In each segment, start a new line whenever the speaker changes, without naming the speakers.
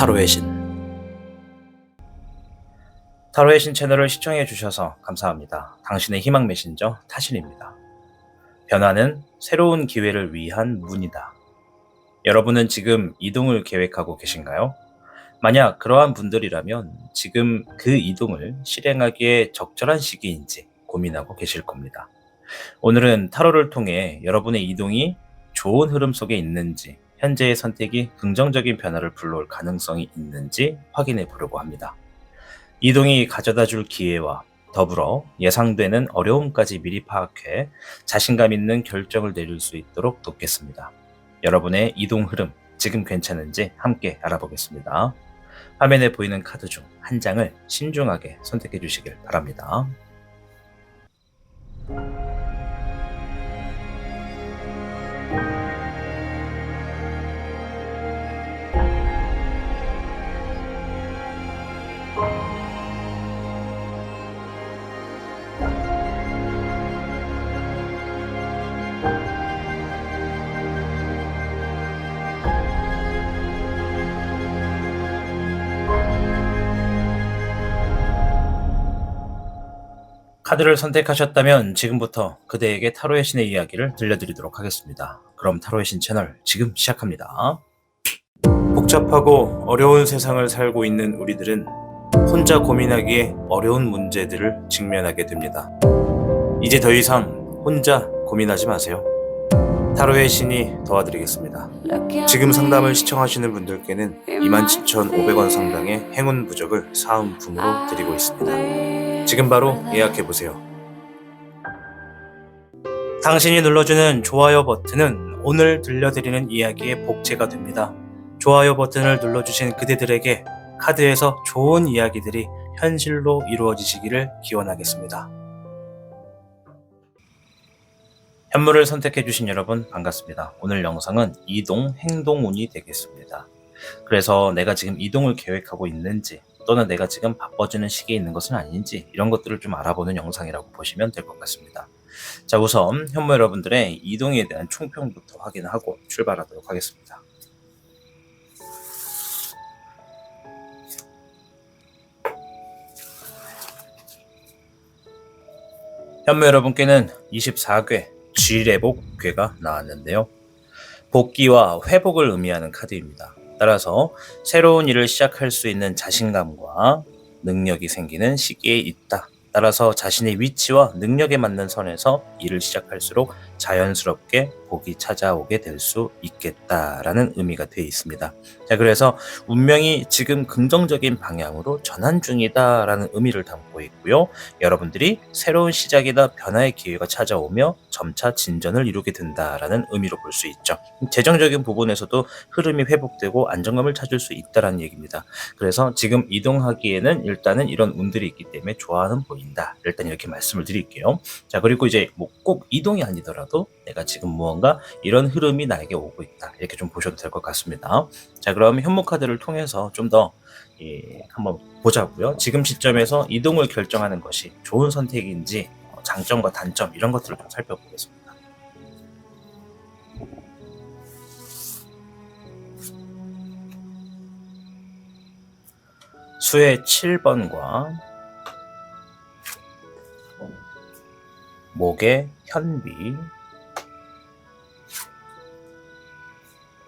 타로의 신. 타로의 신 채널을 시청해 주셔서 감사합니다. 당신의 희망 메신저 타신입니다. 변화는 새로운 기회를 위한 문이다. 여러분은 지금 이동을 계획하고 계신가요? 만약 그러한 분들이라면 지금 그 이동을 실행하기에 적절한 시기인지 고민하고 계실 겁니다. 오늘은 타로를 통해 여러분의 이동이 좋은 흐름 속에 있는지, 현재의 선택이 긍정적인 변화를 불러올 가능성이 있는지 확인해 보려고 합니다. 이동이 가져다 줄 기회와 더불어 예상되는 어려움까지 미리 파악해 자신감 있는 결정을 내릴 수 있도록 돕겠습니다. 여러분의 이동 흐름 지금 괜찮은지 함께 알아보겠습니다. 화면에 보이는 카드 중 한 장을 신중하게 선택해 주시길 바랍니다. 카드를 선택하셨다면 지금부터 그대에게 타로의 신의 이야기를 들려드리도록 하겠습니다. 그럼 타로의 신 채널 지금 시작합니다. 복잡하고 어려운 세상을 살고 있는 우리들은 혼자 고민하기에 어려운 문제들을 직면하게 됩니다. 이제 더 이상 혼자 고민하지 마세요. 타로의 신이 도와드리겠습니다. 지금 상담을 시청하시는 분들께는 27,500원 상당의 행운 부적을 사은품으로 드리고 있습니다. 지금 바로 예약해보세요. 당신이 눌러주는 좋아요 버튼은 오늘 들려드리는 이야기의 복제가 됩니다. 좋아요 버튼을 눌러주신 그대들에게 카드에서 좋은 이야기들이 현실로 이루어지시기를 기원하겠습니다. 현물을 선택해주신 여러분 반갑습니다. 오늘 영상은 이동 행동운이 되겠습니다. 그래서 내가 지금 이동을 계획하고 있는지 또는 내가 지금 바빠지는 시기에 있는 것은 아닌지 이런 것들을 좀 알아보는 영상이라고 보시면 될 것 같습니다. 자, 우선 현무 여러분들의 이동에 대한 총평부터 확인하고 출발하도록 하겠습니다. 현무 여러분께는 24궤 쥐레복궤가 나왔는데요. 복귀와 회복을 의미하는 카드입니다. 따라서 새로운 일을 시작할 수 있는 자신감과 능력이 생기는 시기에 있다. 따라서 자신의 위치와 능력에 맞는 선에서 일을 시작할수록 자연스럽게 복이 찾아오게 될 수 있겠다라는 의미가 되어 있습니다. 자, 그래서 운명이 지금 긍정적인 방향으로 전환 중이다라는 의미를 담고 있고요. 여러분들이 새로운 시작이나 변화의 기회가 찾아오며 점차 진전을 이루게 된다라는 의미로 볼 수 있죠. 재정적인 부분에서도 흐름이 회복되고 안정감을 찾을 수 있다라는 얘기입니다. 그래서 지금 이동하기에는 일단은 이런 운들이 있기 때문에 좋아하는 보인다. 일단 이렇게 말씀을 드릴게요. 자, 그리고 이제 뭐 꼭 이동이 아니더라도 내가 지금 무언가 이런 흐름이 나에게 오고 있다. 이렇게 좀 보셔도 될 것 같습니다. 자, 그럼 현무 카드를 통해서 좀 더 한번 보자고요. 지금 시점에서 이동을 결정하는 것이 좋은 선택인지 장점과 단점 이런 것들을 좀 살펴보겠습니다. 수의 7번과 목의 현비,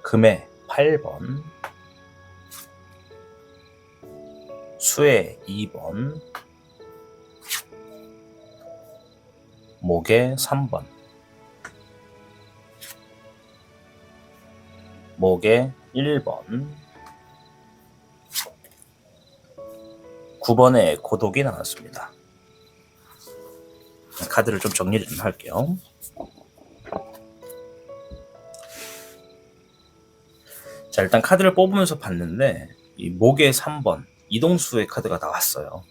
금의 8번, 수의 2번, 목의 3번, 목의 1번, 9번의 고독이 나왔습니다. 카드를 좀 정리를 좀 할게요. 자, 일단 카드를 뽑으면서 봤는데 이 목의 3번 이동수의 카드가 나왔어요.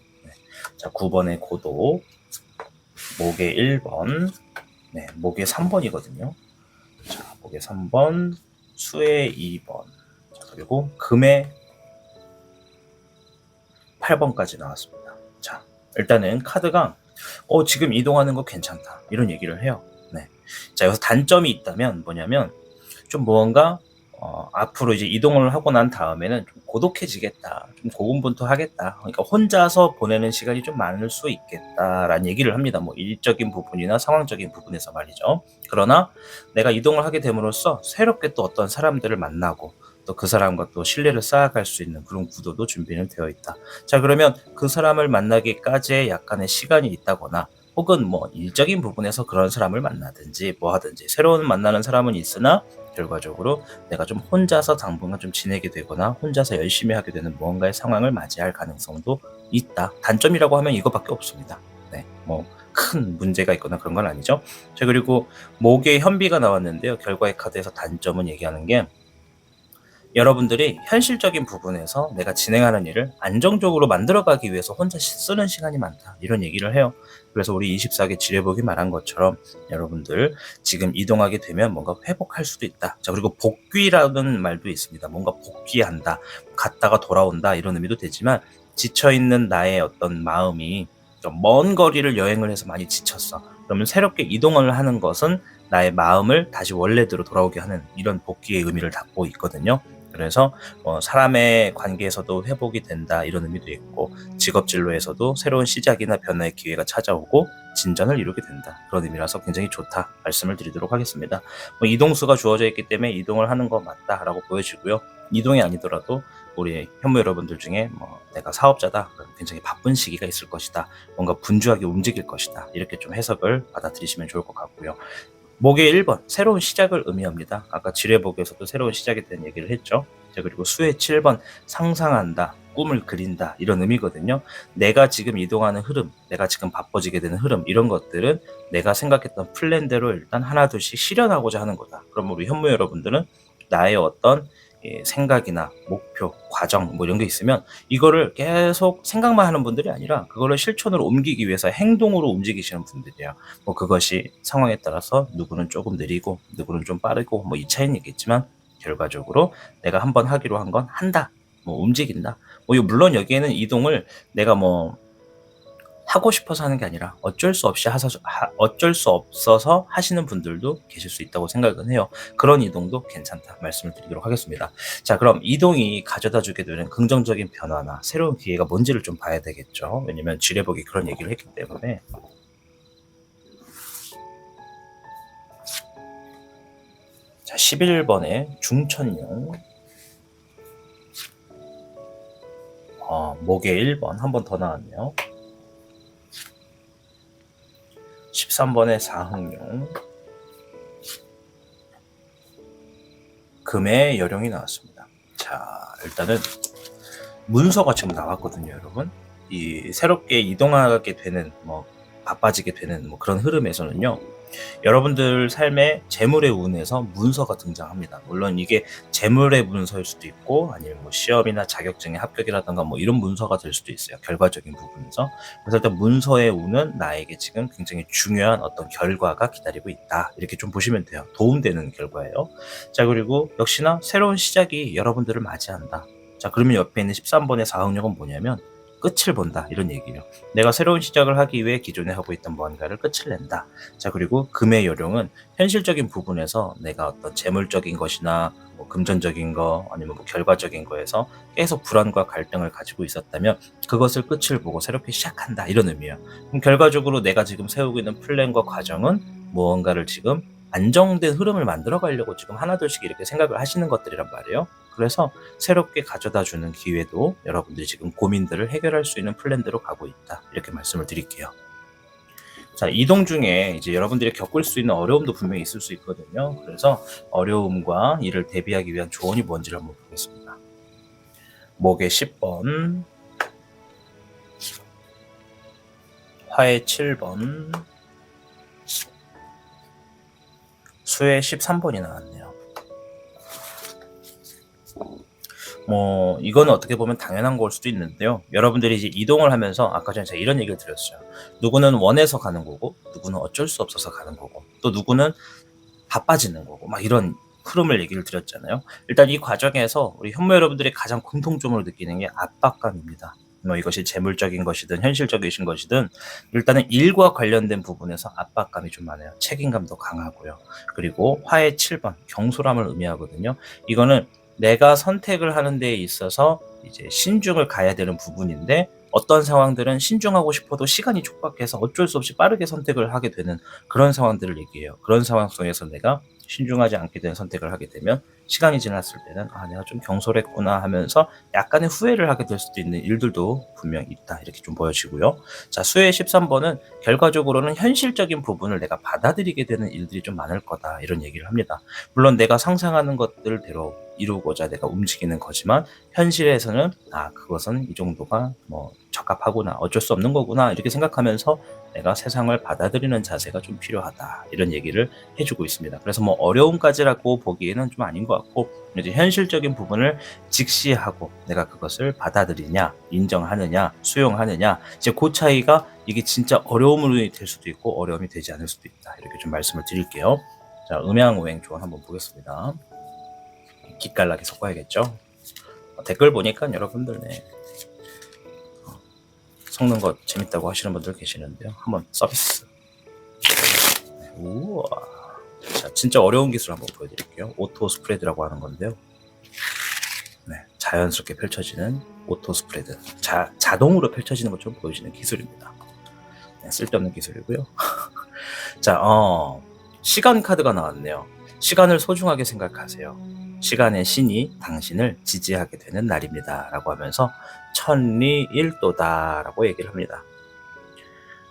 자, 9번의 고독, 목의 1번, 목의 3번이거든요. 자, 목의 3번, 수의 2번, 자, 그리고 금의 8번까지 나왔습니다. 자, 일단은 카드가 지금 이동하는 거 괜찮다 이런 얘기를 해요. 자, 여기서 단점이 있다면 뭐냐면 좀 무언가 앞으로 이제 이동을 하고 난 다음에는 좀 고독해지겠다. 좀 고군분투하겠다. 그러니까 혼자서 보내는 시간이 좀 많을 수 있겠다라는 얘기를 합니다. 뭐 일적인 부분이나 상황적인 부분에서 말이죠. 그러나 내가 이동을 하게 됨으로써 새롭게 또 어떤 사람들을 만나고 또 그 사람과 또 신뢰를 쌓아갈 수 있는 그런 구도도 준비는 되어 있다. 자, 그러면 그 사람을 만나기까지의 약간의 시간이 있다거나 혹은 뭐 일적인 부분에서 그런 사람을 만나든지 뭐 하든지 새로운 만나는 사람은 있으나 결과적으로 내가 좀 혼자서 당분간 좀 지내게 되거나 혼자서 열심히 하게 되는 무언가의 상황을 맞이할 가능성도 있다. 단점이라고 하면 이거밖에 없습니다. 네, 뭐 큰 문제가 있거나 그런 건 아니죠. 자, 그리고 목의 현비가 나왔는데요. 결과의 카드에서 단점은 얘기하는 게 여러분들이 현실적인 부분에서 내가 진행하는 일을 안정적으로 만들어가기 위해서 혼자 쓰는 시간이 많다. 이런 얘기를 해요. 그래서 우리 24개 지뢰복이 말한 것처럼 여러분들 지금 이동하게 되면 뭔가 회복할 수도 있다. 자, 그리고 복귀라는 말도 있습니다. 뭔가 복귀한다. 갔다가 돌아온다. 이런 의미도 되지만 지쳐있는 나의 어떤 마음이 좀 먼 거리를 여행을 해서 많이 지쳤어. 그러면 새롭게 이동을 하는 것은 나의 마음을 다시 원래대로 돌아오게 하는 이런 복귀의 의미를 담고 있거든요. 그래서 사람의 관계에서도 회복이 된다 이런 의미도 있고 직업 진로에서도 새로운 시작이나 변화의 기회가 찾아오고 진전을 이루게 된다 그런 의미라서 굉장히 좋다 말씀을 드리도록 하겠습니다. 이동수가 주어져 있기 때문에 이동을 하는 거 맞다라고 보여지고요. 이동이 아니더라도 우리 현무 여러분들 중에 내가 사업자다 그럼 굉장히 바쁜 시기가 있을 것이다 뭔가 분주하게 움직일 것이다 이렇게 좀 해석을 받아들이시면 좋을 것 같고요. 목의 1번 새로운 시작을 의미합니다. 아까 지뢰복에서도 새로운 시작에 대한 얘기를 했죠. 자, 그리고 수의 7번 상상한다, 꿈을 그린다 이런 의미거든요. 내가 지금 이동하는 흐름, 내가 지금 바빠지게 되는 흐름 이런 것들은 내가 생각했던 플랜대로 일단 하나둘씩 실현하고자 하는 거다. 그럼 우리 현무 여러분들은 나의 어떤 생각이나 목표, 과정 뭐 이런 게 있으면 이거를 계속 생각만 하는 분들이 아니라 그거를 실천으로 옮기기 위해서 행동으로 움직이시는 분들이에요. 뭐 그것이 상황에 따라서 누구는 조금 느리고 누구는 좀 빠르고 뭐 이 차이는 있겠지만 결과적으로 내가 한번 하기로 한 건 한다. 뭐 움직인다. 물론 여기에는 이동을 내가 뭐 하고 싶어서 하는 게 아니라 어쩔 수 없어서 하시는 분들도 계실 수 있다고 생각은 해요. 그런 이동도 괜찮다 말씀을 드리도록 하겠습니다. 자, 그럼 이동이 가져다 주게 되는 긍정적인 변화나 새로운 기회가 뭔지를 좀 봐야 되겠죠. 왜냐면 지뢰복이 그런 얘기를 했기 때문에. 자, 11번에 중천용 목의 1번 한 번 더 나왔네요. 13번에 사흥용 금의 여룡이 나왔습니다. 자, 일단은 문서가 지금 나왔거든요, 여러분. 이 새롭게 이동하게 되는 바빠지게 되는 그런 흐름에서는요. 여러분들 삶의 재물의 운에서 문서가 등장합니다. 물론 이게 재물의 문서일 수도 있고 아니면 시험이나 자격증의 합격이라든가 이런 문서가 될 수도 있어요. 결과적인 부분에서. 그래서 일단 문서의 운은 나에게 지금 굉장히 중요한 어떤 결과가 기다리고 있다. 이렇게 좀 보시면 돼요. 도움되는 결과예요. 자, 그리고 역시나 새로운 시작이 여러분들을 맞이한다. 자, 그러면 옆에 있는 13번의 사흥력은 뭐냐면 끝을 본다 이런 얘기예요. 내가 새로운 시작을 하기 위해 기존에 하고 있던 무언가를 끝을 낸다. 자, 그리고 금의 요령은 현실적인 부분에서 내가 어떤 재물적인 것이나 금전적인 거 아니면 결과적인 거에서 계속 불안과 갈등을 가지고 있었다면 그것을 끝을 보고 새롭게 시작한다 이런 의미예요. 그럼 결과적으로 내가 지금 세우고 있는 플랜과 과정은 무언가를 지금 안정된 흐름을 만들어 가려고 지금 하나둘씩 이렇게 생각을 하시는 것들이란 말이에요. 그래서 새롭게 가져다 주는 기회도 여러분들이 지금 고민들을 해결할 수 있는 플랜대로 가고 있다. 이렇게 말씀을 드릴게요. 자, 이동 중에 이제 여러분들이 겪을 수 있는 어려움도 분명히 있을 수 있거든요. 그래서 어려움과 이를 대비하기 위한 조언이 뭔지를 한번 보겠습니다. 목의 10번, 화의 7번, 수의 13번이 나왔네요. 이거는 어떻게 보면 당연한 걸 수도 있는데요. 여러분들이 이제 이동을 하면서 아까 전에 제가 이런 얘기를 드렸어요. 누구는 원해서 가는 거고, 누구는 어쩔 수 없어서 가는 거고, 또 누구는 바빠지는 거고, 이런 흐름을 얘기를 드렸잖아요. 일단 이 과정에서 우리 현무 여러분들이 가장 공통점으로 느끼는 게 압박감입니다. 뭐 이것이 재물적인 것이든 현실적이신 것이든 일단은 일과 관련된 부분에서 압박감이 좀 많아요. 책임감도 강하고요. 그리고 화의 7번 경솔함을 의미하거든요. 이거는 내가 선택을 하는 데 있어서 이제 신중을 가야 되는 부분인데 어떤 상황들은 신중하고 싶어도 시간이 촉박해서 어쩔 수 없이 빠르게 선택을 하게 되는 그런 상황들을 얘기해요. 그런 상황 속에서 내가 신중하지 않게 되는 선택을 하게 되면 시간이 지났을 때는 내가 좀 경솔했구나 하면서 약간의 후회를 하게 될 수도 있는 일들도 분명히 있다. 이렇게 좀 보여지고요. 자, 수의 13번은 결과적으로는 현실적인 부분을 내가 받아들이게 되는 일들이 좀 많을 거다. 이런 얘기를 합니다. 물론 내가 상상하는 것들대로 이루고자 내가 움직이는 거지만 현실에서는 그것은 이 정도가 뭐 적합하구나, 어쩔 수 없는 거구나 이렇게 생각하면서 내가 세상을 받아들이는 자세가 좀 필요하다 이런 얘기를 해주고 있습니다. 그래서 뭐 어려움까지라고 보기에는 좀 아닌 것 같고 이제 현실적인 부분을 직시하고 내가 그것을 받아들이냐, 인정하느냐, 수용하느냐 이제 그 차이가 이게 진짜 어려움이 될 수도 있고 어려움이 되지 않을 수도 있다 이렇게 좀 말씀을 드릴게요. 자, 음양오행 조언 한번 보겠습니다. 기깔나게 섞어야겠죠. 댓글 보니까 여러분들 섞는 거 재밌다고 하시는 분들 계시는데요. 한번 서비스. 우와. 자, 진짜 어려운 기술 한번 보여드릴게요. 오토 스프레드라고 하는 건데요. 네, 자연스럽게 펼쳐지는 오토 스프레드. 자동으로 펼쳐지는 것처럼 보여지는 기술입니다. 네, 쓸데없는 기술이고요. 자, 시간 카드가 나왔네요. 시간을 소중하게 생각하세요. 시간의 신이 당신을 지지하게 되는 날입니다. 라고 하면서 천리일도다 라고 얘기를 합니다.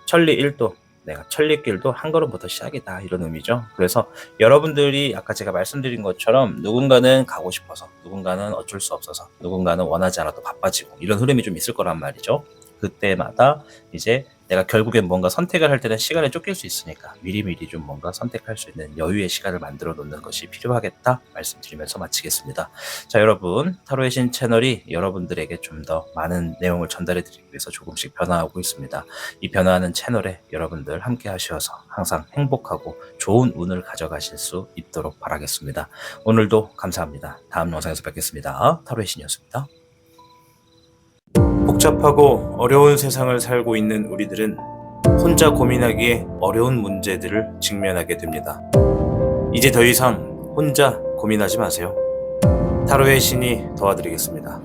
천리일도, 내가 천리길도 한 걸음부터 시작이다 이런 의미죠. 그래서 여러분들이 아까 제가 말씀드린 것처럼 누군가는 가고 싶어서, 누군가는 어쩔 수 없어서, 누군가는 원하지 않아도 바빠지고 이런 흐름이 좀 있을 거란 말이죠. 그때마다 이제 내가 결국엔 뭔가 선택을 할 때는 시간에 쫓길 수 있으니까 미리미리 좀 뭔가 선택할 수 있는 여유의 시간을 만들어 놓는 것이 필요하겠다 말씀드리면서 마치겠습니다. 자, 여러분, 타로의 신 채널이 여러분들에게 좀 더 많은 내용을 전달해 드리기 위해서 조금씩 변화하고 있습니다. 이 변화하는 채널에 여러분들 함께 하셔서 항상 행복하고 좋은 운을 가져가실 수 있도록 바라겠습니다. 오늘도 감사합니다. 다음 영상에서 뵙겠습니다. 타로의 신이었습니다. 복잡하고 어려운 세상을 살고 있는 우리들은 혼자 고민하기에 어려운 문제들을 직면하게 됩니다. 이제 더 이상 혼자 고민하지 마세요. 타로의 신이 도와드리겠습니다.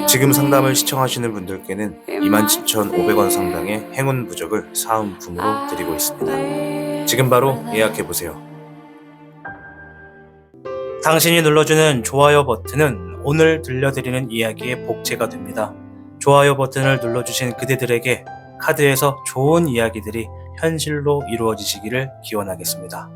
지금 상담을 시청하시는 분들께는 27,500원 상당의 행운 부적을 사은품으로 드리고 있습니다. 지금 바로 예약해보세요. 당신이 눌러주는 좋아요 버튼은 오늘 들려드리는 이야기의 복제가 됩니다. 좋아요 버튼을 눌러주신 그대들에게 카드에서 좋은 이야기들이 현실로 이루어지시기를 기원하겠습니다.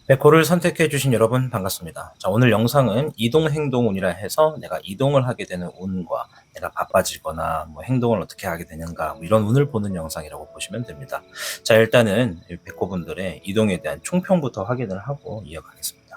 백호를 선택해주신 여러분 반갑습니다. 자, 오늘 영상은 이동행동운이라 해서 내가 이동을 하게 되는 운과 내가 바빠지거나 뭐 행동을 어떻게 하게 되는가 뭐 이런 운을 보는 영상이라고 보시면 됩니다. 자, 일단은 백호분들의 이동에 대한 총평부터 확인을 하고 이어가겠습니다.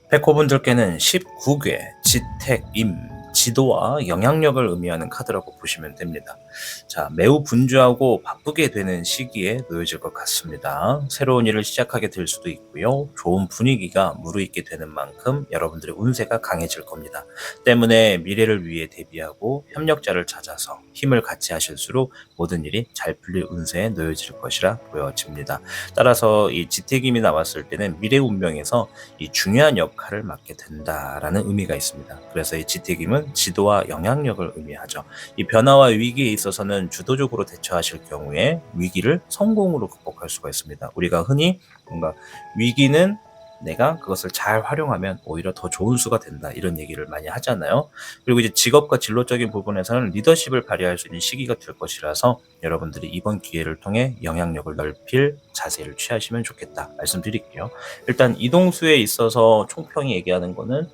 백호분들께는 19개 지택임, 지도와 영향력을 의미하는 카드라고 보시면 됩니다. 자, 매우 분주하고 바쁘게 되는 시기에 놓여질 것 같습니다. 새로운 일을 시작하게 될 수도 있고요. 좋은 분위기가 무르익게 되는 만큼 여러분들의 운세가 강해질 겁니다. 때문에 미래를 위해 대비하고 협력자를 찾아서 힘을 같이 하실수록 모든 일이 잘 풀릴 운세에 놓여질 것이라 보여집니다. 따라서 이 지택임이 나왔을 때는 미래 운명에서 이 중요한 역할을 맡게 된다라는 의미가 있습니다. 그래서 이 지택임은 지도와 영향력을 의미하죠. 이 변화와 위기에 있어서는 주도적으로 대처하실 경우에 위기를 성공으로 극복할 수가 있습니다. 우리가 흔히 뭔가 위기는 내가 그것을 잘 활용하면 오히려 더 좋은 수가 된다 이런 얘기를 많이 하잖아요. 그리고 이제 직업과 진로적인 부분에서는 리더십을 발휘할 수 있는 시기가 될 것이라서 여러분들이 이번 기회를 통해 영향력을 넓힐 자세를 취하시면 좋겠다 말씀드릴게요. 일단 이동수에 있어서 총평이 얘기하는 거는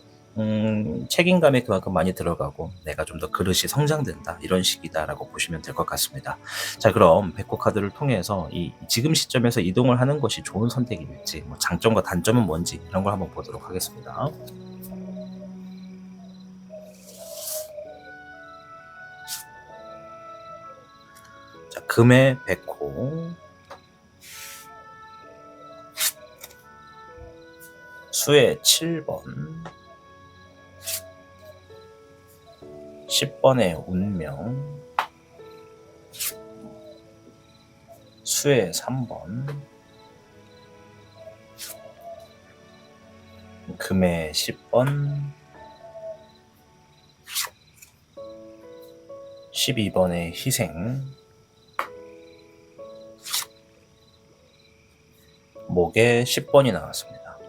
책임감이 그만큼 많이 들어가고 내가 좀 더 그릇이 성장된다 이런 시기다라고 보시면 될 것 같습니다. 자, 그럼 백호 카드를 통해서 이 지금 시점에서 이동을 하는 것이 좋은 선택일지 뭐 장점과 단점은 뭔지 이런 걸 한번 보도록 하겠습니다. 금의 백호, 수의 7번, 10번의 운명, 수의 3번, 금의 10번, 12번의 희생, 목에 10번이 나왔습니다.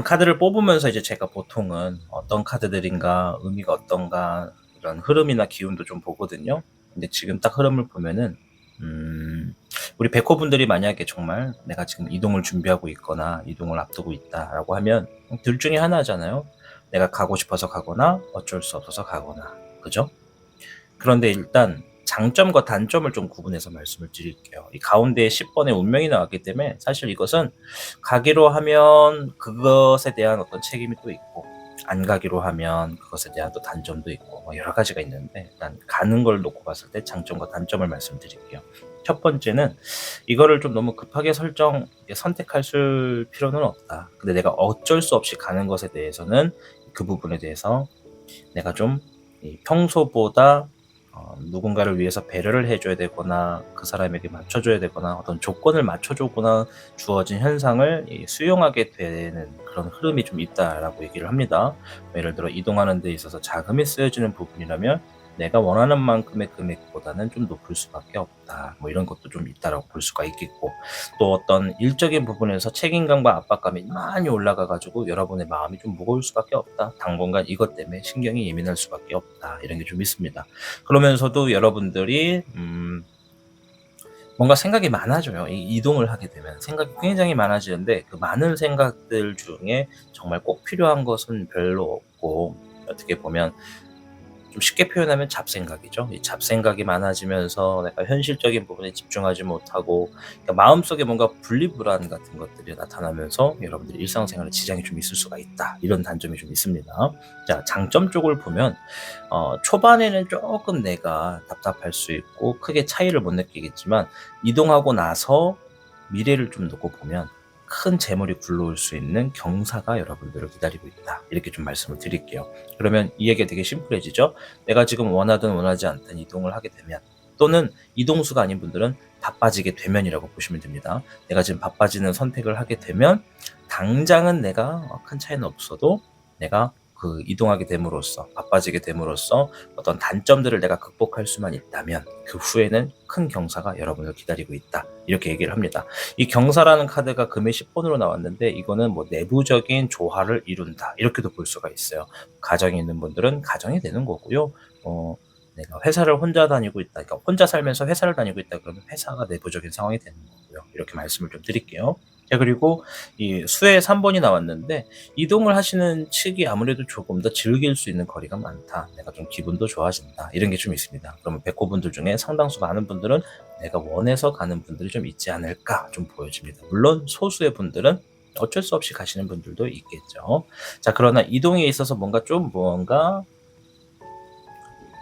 카드를 뽑으면서 이제 제가 보통은 어떤 카드들인가, 의미가 어떤가, 이런 흐름이나 기운도 좀 보거든요. 근데 지금 딱 흐름을 보면은, 우리 백호분들이 만약에 정말 내가 지금 이동을 준비하고 있거나 이동을 앞두고 있다라고 하면 둘 중에 하나잖아요. 내가 가고 싶어서 가거나 어쩔 수 없어서 가거나. 그죠? 그런데 일단 장점과 단점을 좀 구분해서 말씀을 드릴게요. 이 가운데에 10번의 운명이 나왔기 때문에 사실 이것은 가기로 하면 그것에 대한 어떤 책임이 또 있고, 안 가기로 하면 그것에 대한 또 단점도 있고, 여러 가지가 있는데, 일단 가는 걸 놓고 봤을 때 장점과 단점을 말씀드릴게요. 첫 번째는 이거를 좀 너무 급하게 선택할 필요는 없다. 근데 내가 어쩔 수 없이 가는 것에 대해서는 그 부분에 대해서 내가 좀 평소보다 누군가를 위해서 배려를 해줘야 되거나 그 사람에게 맞춰줘야 되거나 어떤 조건을 맞춰주거나 주어진 현상을 수용하게 되는 그런 흐름이 좀 있다라고 얘기를 합니다. 예를 들어 이동하는 데 있어서 자금이 쓰여지는 부분이라면 내가 원하는 만큼의 금액보다는 좀 높을 수밖에 없다. 이런 것도 좀 있다라고 볼 수가 있겠고, 또 어떤 일적인 부분에서 책임감과 압박감이 많이 올라가가지고 여러분의 마음이 좀 무거울 수밖에 없다. 당분간 이것 때문에 신경이 예민할 수밖에 없다. 이런 게 좀 있습니다. 그러면서도 여러분들이 뭔가 생각이 많아져요. 이동을 하게 되면 생각이 굉장히 많아지는데 그 많은 생각들 중에 정말 꼭 필요한 것은 별로 없고, 어떻게 보면 좀 쉽게 표현하면 잡생각이죠. 이 잡생각이 많아지면서 내가 현실적인 부분에 집중하지 못하고, 그러니까 마음속에 뭔가 분리불안 같은 것들이 나타나면서 여러분들이 일상생활에 지장이 좀 있을 수가 있다. 이런 단점이 좀 있습니다. 자, 장점 쪽을 보면 초반에는 조금 내가 답답할 수 있고 크게 차이를 못 느끼겠지만, 이동하고 나서 미래를 좀 놓고 보면 큰 재물이 굴러올 수 있는 경사가 여러분들을 기다리고 있다. 이렇게 좀 말씀을 드릴게요. 그러면 이 얘기가 되게 심플해지죠. 내가 지금 원하든 원하지 않든 이동을 하게 되면, 또는 이동수가 아닌 분들은 바빠지게 되면이라고 보시면 됩니다. 내가 지금 바빠지는 선택을 하게 되면 당장은 내가 큰 차이는 없어도 내가 그 이동하게 됨으로써, 바빠지게 됨으로써 어떤 단점들을 내가 극복할 수만 있다면 그 후에는 큰 경사가 여러분을 기다리고 있다. 이렇게 얘기를 합니다. 이 경사라는 카드가 금의 10번으로 나왔는데 이거는 내부적인 조화를 이룬다. 이렇게도 볼 수가 있어요. 가정이 있는 분들은 가정이 되는 거고요. 내가 회사를 혼자 다니고 있다. 그러니까 혼자 살면서 회사를 다니고 있다. 그러면 회사가 내부적인 상황이 되는 거고요. 이렇게 말씀을 좀 드릴게요. 자, 그리고 이 수의 3번이 나왔는데 이동을 하시는 측이 아무래도 조금 더 즐길 수 있는 거리가 많다. 내가 좀 기분도 좋아진다. 이런 게 좀 있습니다. 그러면 백호분들 중에 상당수 많은 분들은 내가 원해서 가는 분들이 좀 있지 않을까 좀 보여집니다. 물론 소수의 분들은 어쩔 수 없이 가시는 분들도 있겠죠. 자, 그러나 이동에 있어서 뭔가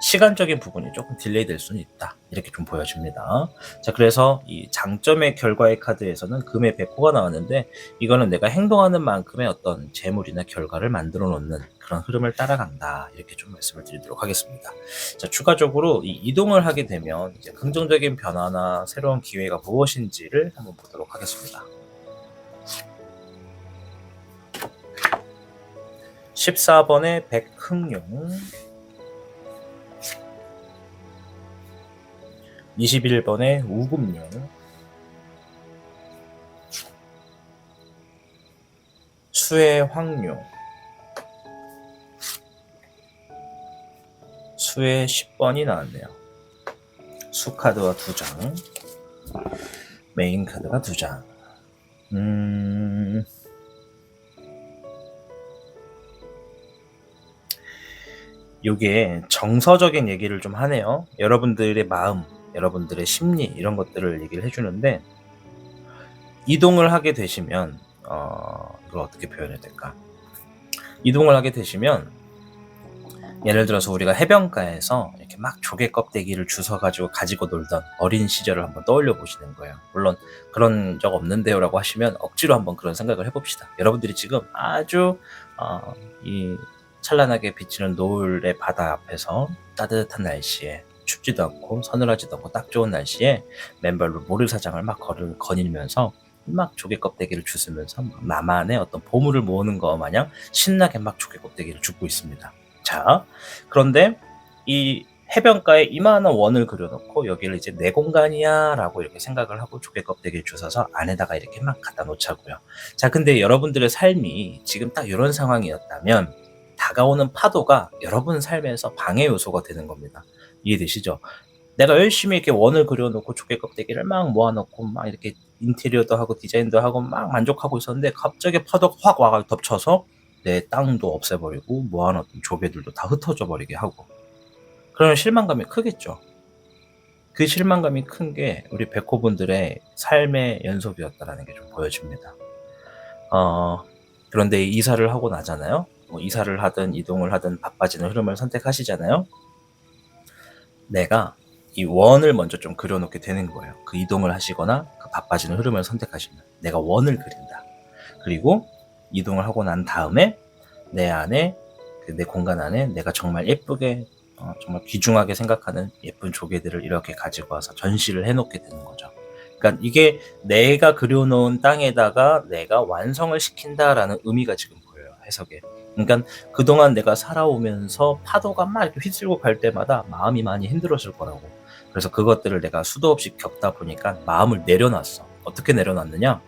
시간적인 부분이 조금 딜레이 될 수는 있다. 이렇게 좀 보여집니다. 자, 그래서 이 장점의 결과의 카드에서는 금의 백호가 나왔는데 이거는 내가 행동하는 만큼의 어떤 재물이나 결과를 만들어 놓는 그런 흐름을 따라간다. 이렇게 좀 말씀을 드리도록 하겠습니다. 자, 추가적으로 이 이동을 하게 되면 이제 긍정적인 변화나 새로운 기회가 무엇인지를 한번 보도록 하겠습니다. 14번의 백흥룡, 21번의 우금룡, 수의 황룡, 수의 10번이 나왔네요. 수 카드가 2장, 메인 카드가 2장. 요게 정서적인 얘기를 좀 하네요. 여러분들의 마음, 여러분들의 심리 이런 것들을 얘기를 해주는데, 이동을 하게 되시면 이걸 어떻게 표현해야 될까? 이동을 하게 되시면 예를 들어서 우리가 해변가에서 이렇게 막 조개 껍데기를 주워가지고 가지고 놀던 어린 시절을 한번 떠올려 보시는 거예요. 물론 그런 적 없는데요라고 하시면 억지로 한번 그런 생각을 해봅시다. 여러분들이 지금 아주 이 찬란하게 비치는 노을의 바다 앞에서 따뜻한 날씨에 춥지도 않고 서늘하지도 않고 딱 좋은 날씨에 맨발로 모래사장을 막 거닐면서 막 조개 껍데기를 주스면서 나만의 어떤 보물을 모으는 것 마냥 신나게 막 조개 껍데기를 줍고 있습니다. 자, 그런데 이 해변가에 이만한 원을 그려놓고 여기를 이제 내 공간이야 라고 이렇게 생각을 하고 조개 껍데기를 주워서 안에다가 이렇게 막 갖다 놓자고요. 자, 근데 여러분들의 삶이 지금 딱 이런 상황이었다면 다가오는 파도가 여러분 삶에서 방해 요소가 되는 겁니다. 이해되시죠? 내가 열심히 이렇게 원을 그려놓고 조개 껍데기를 막 모아놓고 막 이렇게 인테리어도 하고 디자인도 하고 막 만족하고 있었는데 갑자기 파도가 확 와가 덮쳐서 내 땅도 없애버리고 모아놨던 조개들도 다 흩어져 버리게 하고, 그러면 실망감이 크겠죠. 그 실망감이 큰 게 우리 백호분들의 삶의 연속이었다라는 게 좀 보여집니다. 그런데 이사를 하고 나잖아요. 이사를 하든 이동을 하든 바빠지는 흐름을 선택하시잖아요. 내가 이 원을 먼저 좀 그려놓게 되는 거예요. 그 이동을 하시거나 그 바빠지는 흐름을 선택하시면 내가 원을 그린다. 그리고 이동을 하고 난 다음에 내 안에 내 공간 안에 내가 정말 예쁘게 정말 귀중하게 생각하는 예쁜 조개들을 이렇게 가지고 와서 전시를 해놓게 되는 거죠. 그러니까 이게 내가 그려놓은 땅에다가 내가 완성을 시킨다라는 의미가 지금 보여요, 해석에. 그러니까 그동안 내가 살아오면서 파도가 막 이렇게 휘슬고 갈 때마다 마음이 많이 힘들었을 거라고. 그래서 그것들을 내가 수도 없이 겪다 보니까 마음을 내려놨어. 어떻게 내려놨느냐?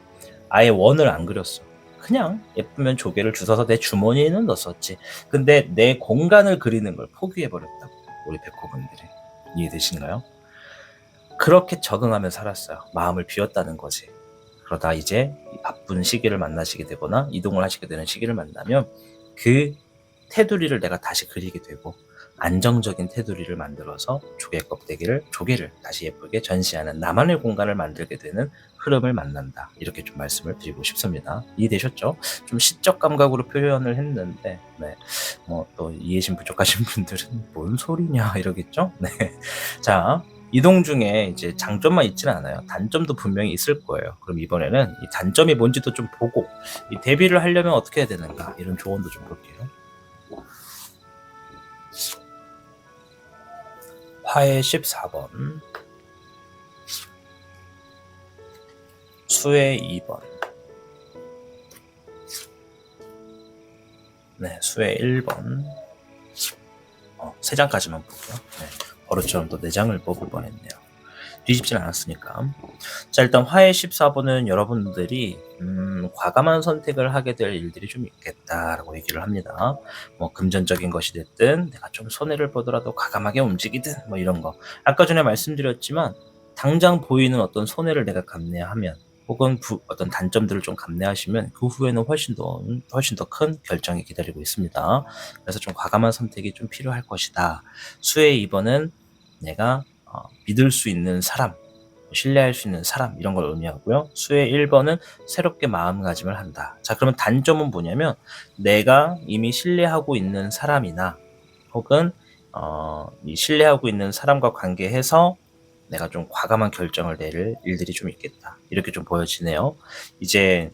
아예 원을 안 그렸어. 그냥 예쁘면 조개를 주워서 내 주머니에는 넣었었지. 근데 내 공간을 그리는 걸 포기해버렸다고, 우리 백호분들이. 이해되신가요? 그렇게 적응하며 살았어요. 마음을 비웠다는 거지. 그러다 이제 바쁜 시기를 만나시게 되거나 이동을 하시게 되는 시기를 만나면 그 테두리를 내가 다시 그리게 되고 안정적인 테두리를 만들어서 조개를 다시 예쁘게 전시하는 나만의 공간을 만들게 되는 흐름을 만난다. 이렇게 좀 말씀을 드리고 싶습니다. 이해되셨죠? 좀 시적 감각으로 표현을 했는데, 네. 또 이해심 부족하신 분들은 뭔 소리냐 이러겠죠? 네. 자, 이동 중에 이제 장점만 있지는 않아요. 단점도 분명히 있을 거예요. 그럼 이번에는 이 단점이 뭔지도 좀 보고 이 대비를 하려면 어떻게 해야 되는가, 이런 조언도 좀 볼게요. 화의 14번, 수의 2번, 네, 수의 1번, 3장까지만 볼게요. 네, 버릇처럼 또 4장을 뽑을 뻔했네요. 뒤집진 않았으니까. 자, 일단 화의 14번은 여러분들이 과감한 선택을 하게 될 일들이 좀 있겠다라고 얘기를 합니다. 금전적인 것이 됐든 내가 좀 손해를 보더라도 과감하게 움직이든 이런 거. 아까 전에 말씀드렸지만 당장 보이는 어떤 손해를 내가 감내하면 혹은 어떤 단점들을 좀 감내하시면 그 후에는 훨씬 더 큰 결정이 기다리고 있습니다. 그래서 좀 과감한 선택이 좀 필요할 것이다. 수의 2번은 내가 믿을 수 있는 사람, 신뢰할 수 있는 사람, 이런 걸 의미하고요. 수의 1번은 새롭게 마음가짐을 한다. 자, 그러면 단점은 뭐냐면 내가 이미 신뢰하고 있는 사람이나 혹은 이 신뢰하고 있는 사람과 관계해서 내가 좀 과감한 결정을 내릴 일들이 좀 있겠다. 이렇게 좀 보여지네요. 이제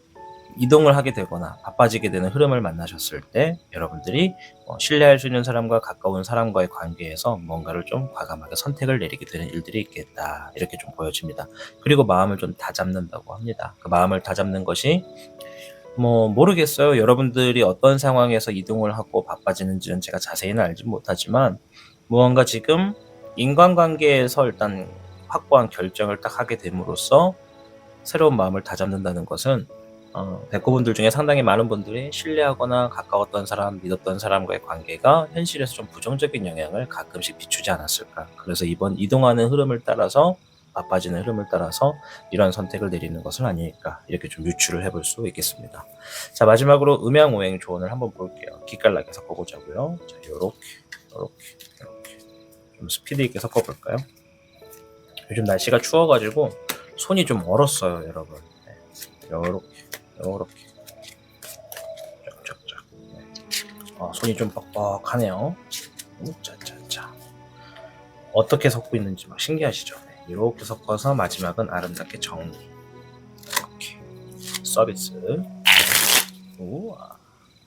이동을 하게 되거나 바빠지게 되는 흐름을 만나셨을 때 여러분들이 신뢰할 수 있는 사람과 가까운 사람과의 관계에서 뭔가를 좀 과감하게 선택을 내리게 되는 일들이 있겠다. 이렇게 좀 보여집니다. 그리고 마음을 좀 다잡는다고 합니다. 그 마음을 다잡는 것이 모르겠어요. 여러분들이 어떤 상황에서 이동을 하고 바빠지는지는 제가 자세히는 알지 못하지만 무언가 지금 인간관계에서 일단 확고한 결정을 딱 하게 됨으로써 새로운 마음을 다잡는다는 것은 백호분들 중에 상당히 많은 분들이 신뢰하거나 가까웠던 사람, 믿었던 사람과의 관계가 현실에서 좀 부정적인 영향을 가끔씩 비추지 않았을까. 그래서 이번 이동하는 흐름을 따라서, 바빠지는 흐름을 따라서 이런 선택을 내리는 것은 아닐까, 이렇게 좀 유추를 해볼 수 있겠습니다. 자, 마지막으로 음양오행 조언을 한번 볼게요. 기깔나게 섞어보자고요. 자, 요렇게 좀 스피드 있게 섞어볼까요? 요즘 날씨가 추워가지고 손이 좀 얼었어요, 여러분. 네. 요렇게 쫙쫙쫙. 네. 손이 좀 뻑뻑하네요. 짜짜짜. 어떻게 섞고 있는지 막 신기하시죠? 네, 이렇게 섞어서 마지막은 아름답게 정리. 이렇게 서비스. 우와.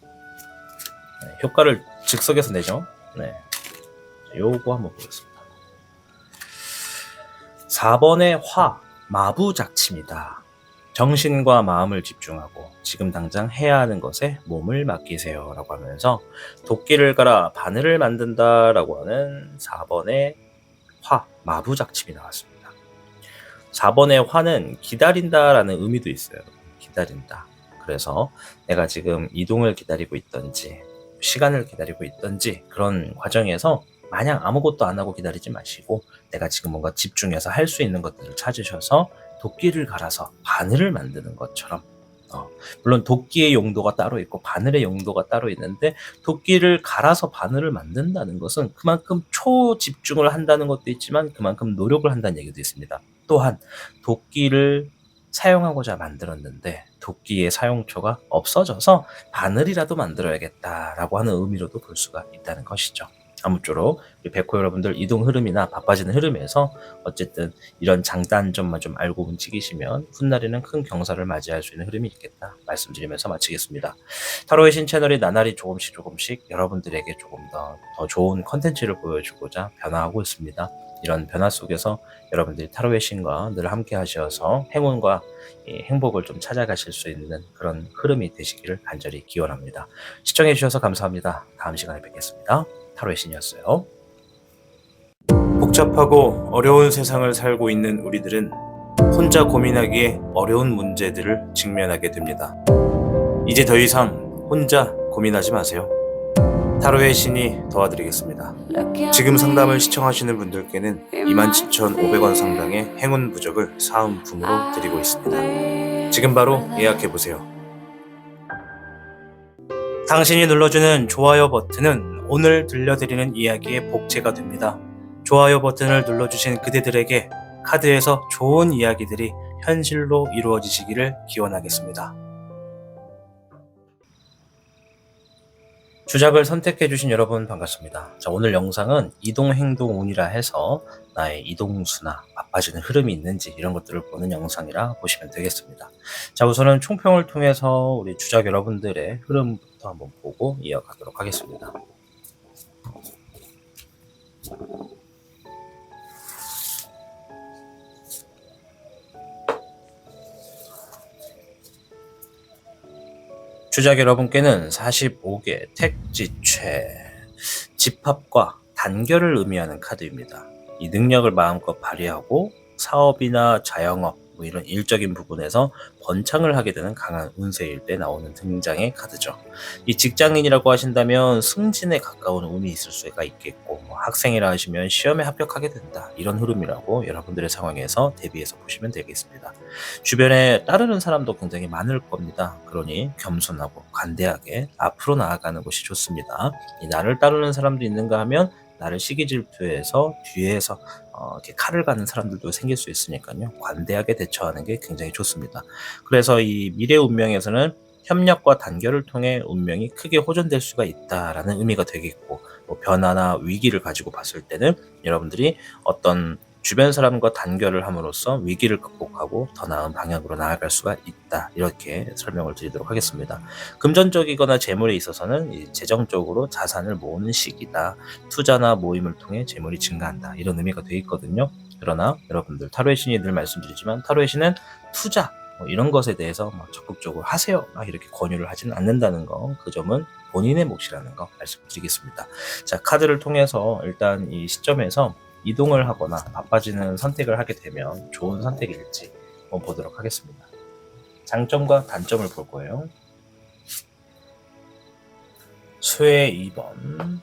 네, 효과를 즉석에서 내죠. 네, 요거 한번 보겠습니다. 4번의 화, 마부작침이다. 정신과 마음을 집중하고 지금 당장 해야 하는 것에 몸을 맡기세요 라고 하면서 도끼를 갈아 바늘을 만든다 라고 하는 4번의 화, 마부작침이 나왔습니다. 4번의 화는 기다린다 라는 의미도 있어요. 기다린다. 그래서 내가 지금 이동을 기다리고 있던지 시간을 기다리고 있던지 그런 과정에서 마냥 아무것도 안 하고 기다리지 마시고 내가 지금 뭔가 집중해서 할 수 있는 것들을 찾으셔서 도끼를 갈아서 바늘을 만드는 것처럼 물론 도끼의 용도가 따로 있고 바늘의 용도가 따로 있는데 도끼를 갈아서 바늘을 만든다는 것은 그만큼 초집중을 한다는 것도 있지만 그만큼 노력을 한다는 얘기도 있습니다. 또한 도끼를 사용하고자 만들었는데 도끼의 사용처가 없어져서 바늘이라도 만들어야겠다라고 하는 의미로도 볼 수가 있다는 것이죠. 아무쪼록 우리 백호 여러분들 이동 흐름이나 바빠지는 흐름에서 어쨌든 이런 장단점만 좀 알고 움직이시면 훗날에는 큰 경사를 맞이할 수 있는 흐름이 있겠다 말씀드리면서 마치겠습니다. 타로의 신 채널이 나날이 조금씩 여러분들에게 조금 더 좋은 컨텐츠를 보여주고자 변화하고 있습니다. 이런 변화 속에서 여러분들이 타로의 신과 늘 함께 하셔서 행운과 행복을 좀 찾아가실 수 있는 그런 흐름이 되시기를 간절히 기원합니다. 시청해 주셔서 감사합니다. 다음 시간에 뵙겠습니다. 타로의 신이었어요. 복잡하고 어려운 세상을 살고 있는 우리들은 혼자 고민하기에 어려운 문제들을 직면하게 됩니다. 이제 더 이상 혼자 고민하지 마세요. 타로의 신이 도와드리겠습니다. 지금 상담을 시청하시는 분들께는 27,500원 상당의 행운 부적을 사은품으로 드리고 있습니다. 지금 바로 예약해보세요. 당신이 눌러주는 좋아요 버튼은 오늘 들려드리는 이야기의 복제가 됩니다. 좋아요 버튼을 눌러주신 그대들에게 카드에서 좋은 이야기들이 현실로 이루어지시기를 기원하겠습니다. 주작을 선택해주신 여러분 반갑습니다. 자, 오늘 영상은 이동행동운이라 해서 나의 이동수나 바빠지는 흐름이 있는지 이런 것들을 보는 영상이라 보시면 되겠습니다. 자, 우선은 총평을 통해서 우리 주작 여러분들의 흐름부터 한번 보고 이어가도록 하겠습니다. 주작 여러분께는 45개 택지최 집합과 단결을 의미하는 카드입니다. 이 능력을 마음껏 발휘하고 사업이나 자영업 이런 일적인 부분에서 번창을 하게 되는 강한 운세일 때 나오는 등장의 카드죠. 이 직장인이라고 하신다면 승진에 가까운 운이 있을 수가 있겠고 학생이라 하시면 시험에 합격하게 된다 이런 흐름이라고 여러분들의 상황에서 대비해서 보시면 되겠습니다. 주변에 따르는 사람도 굉장히 많을 겁니다. 그러니 겸손하고 관대하게 앞으로 나아가는 것이 좋습니다. 이 나를 따르는 사람도 있는가 하면 나를 시기 질투해서 뒤에서 이렇게 칼을 가는 사람들도 생길 수 있으니까요. 관대하게 대처하는 게 굉장히 좋습니다. 그래서 이 미래 운명에서는 협력과 단결을 통해 운명이 크게 호전될 수가 있다라는 의미가 되겠고 변화나 위기를 가지고 봤을 때는 여러분들이 어떤 주변 사람과 단결을 함으로써 위기를 극복하고 더 나은 방향으로 나아갈 수가 있다. 이렇게 설명을 드리도록 하겠습니다. 금전적이거나 재물에 있어서는 재정적으로 자산을 모으는 시기다. 투자나 모임을 통해 재물이 증가한다. 이런 의미가 되어 있거든요. 그러나 여러분들 타로의 신이 늘 말씀드리지만 타로의 신은 투자 이런 것에 대해서 적극적으로 하세요. 이렇게 권유를 하지는 않는다는 거. 그 점은 본인의 몫이라는 거 말씀드리겠습니다. 자, 카드를 통해서 일단 이 시점에서 이동을 하거나 바빠지는 선택을 하게 되면 좋은 선택일지 한번 보도록 하겠습니다. 장점과 단점을 볼 거예요. 수의 2번,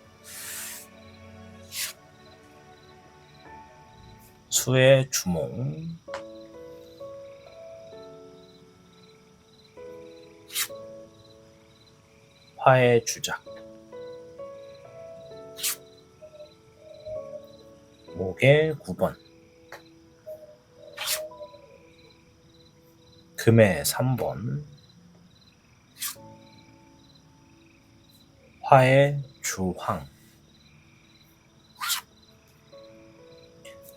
수의 주몽, 화의 주작, 목의 9번, 금의 3번, 화의 주황,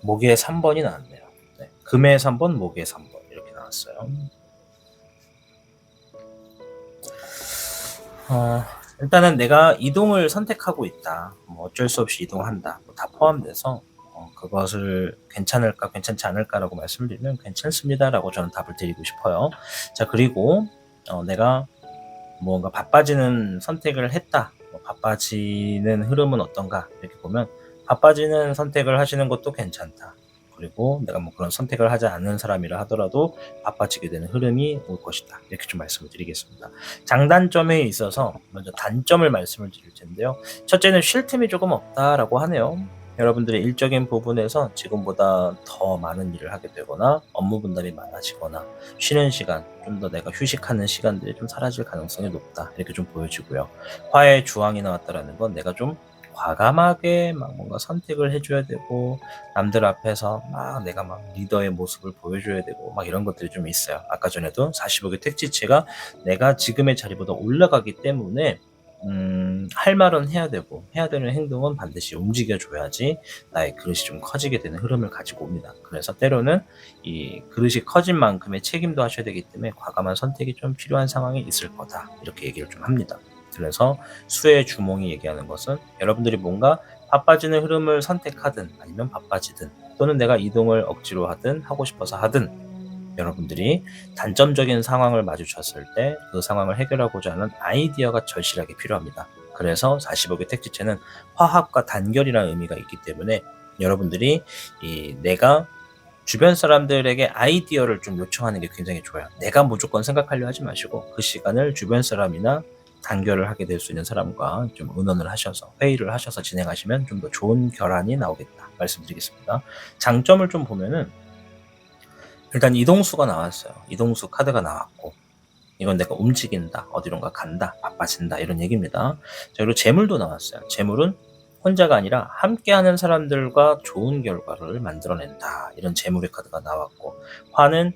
목에 3번이 나왔네요. 네. 금에 3번, 목에 3번 이렇게 나왔어요. 일단은 내가 이동을 선택하고 있다. 뭐 어쩔 수 없이 이동한다. 뭐다 포함돼서 그것을 괜찮을까, 괜찮지 않을까라고 말씀을 드리면 괜찮습니다라고 저는 답을 드리고 싶어요. 자, 그리고 내가 뭔가 바빠지는 선택을 했다. 바빠지는 흐름은 어떤가 이렇게 보면 바빠지는 선택을 하시는 것도 괜찮다. 그리고 내가 뭐 그런 선택을 하지 않는 사람이라 하더라도 바빠지게 되는 흐름이 올 것이다. 이렇게 좀 말씀을 드리겠습니다. 장단점에 있어서 먼저 단점을 말씀을 드릴 텐데요. 첫째는 쉴 틈이 조금 없다라고 하네요. 여러분들의 일적인 부분에서 지금보다 더 많은 일을 하게 되거나 업무 분담이 많아지거나 쉬는 시간, 좀 더 내가 휴식하는 시간들이 좀 사라질 가능성이 높다. 이렇게 좀 보여지고요. 화의 주황이 나왔다라는 건 내가 좀 과감하게 막 뭔가 선택을 해줘야 되고 남들 앞에서 막 내가 막 리더의 모습을 보여줘야 되고 막 이런 것들이 좀 있어요. 아까 전에도 45개 택지체가 내가 지금의 자리보다 올라가기 때문에 할 말은 해야 되고 해야 되는 행동은 반드시 움직여줘야지 나의 그릇이 좀 커지게 되는 흐름을 가지고 옵니다. 그래서 때로는 이 그릇이 커진 만큼의 책임도 하셔야 되기 때문에 과감한 선택이 좀 필요한 상황이 있을 거다. 이렇게 얘기를 좀 합니다. 그래서 수의 주몽이 얘기하는 것은 여러분들이 뭔가 바빠지는 흐름을 선택하든 아니면 바빠지든 또는 내가 이동을 억지로 하든 하고 싶어서 하든 여러분들이 단점적인 상황을 마주쳤을 때 그 상황을 해결하고자 하는 아이디어가 절실하게 필요합니다. 그래서 45개 택지체는 화합과 단결이라는 의미가 있기 때문에 여러분들이 내가 주변 사람들에게 아이디어를 좀 요청하는 게 굉장히 좋아요. 내가 무조건 생각하려 하지 마시고 그 시간을 주변 사람이나 단결을 하게 될 수 있는 사람과 좀 의논을 하셔서 회의를 하셔서 진행하시면 좀 더 좋은 결안이 나오겠다 말씀드리겠습니다. 장점을 좀 보면은 일단 이동수가 나왔어요. 이동수 카드가 나왔고 이건 내가 움직인다, 어디론가 간다, 바빠진다 이런 얘기입니다. 자, 그리고 재물도 나왔어요. 재물은 혼자가 아니라 함께하는 사람들과 좋은 결과를 만들어낸다. 이런 재물의 카드가 나왔고 화는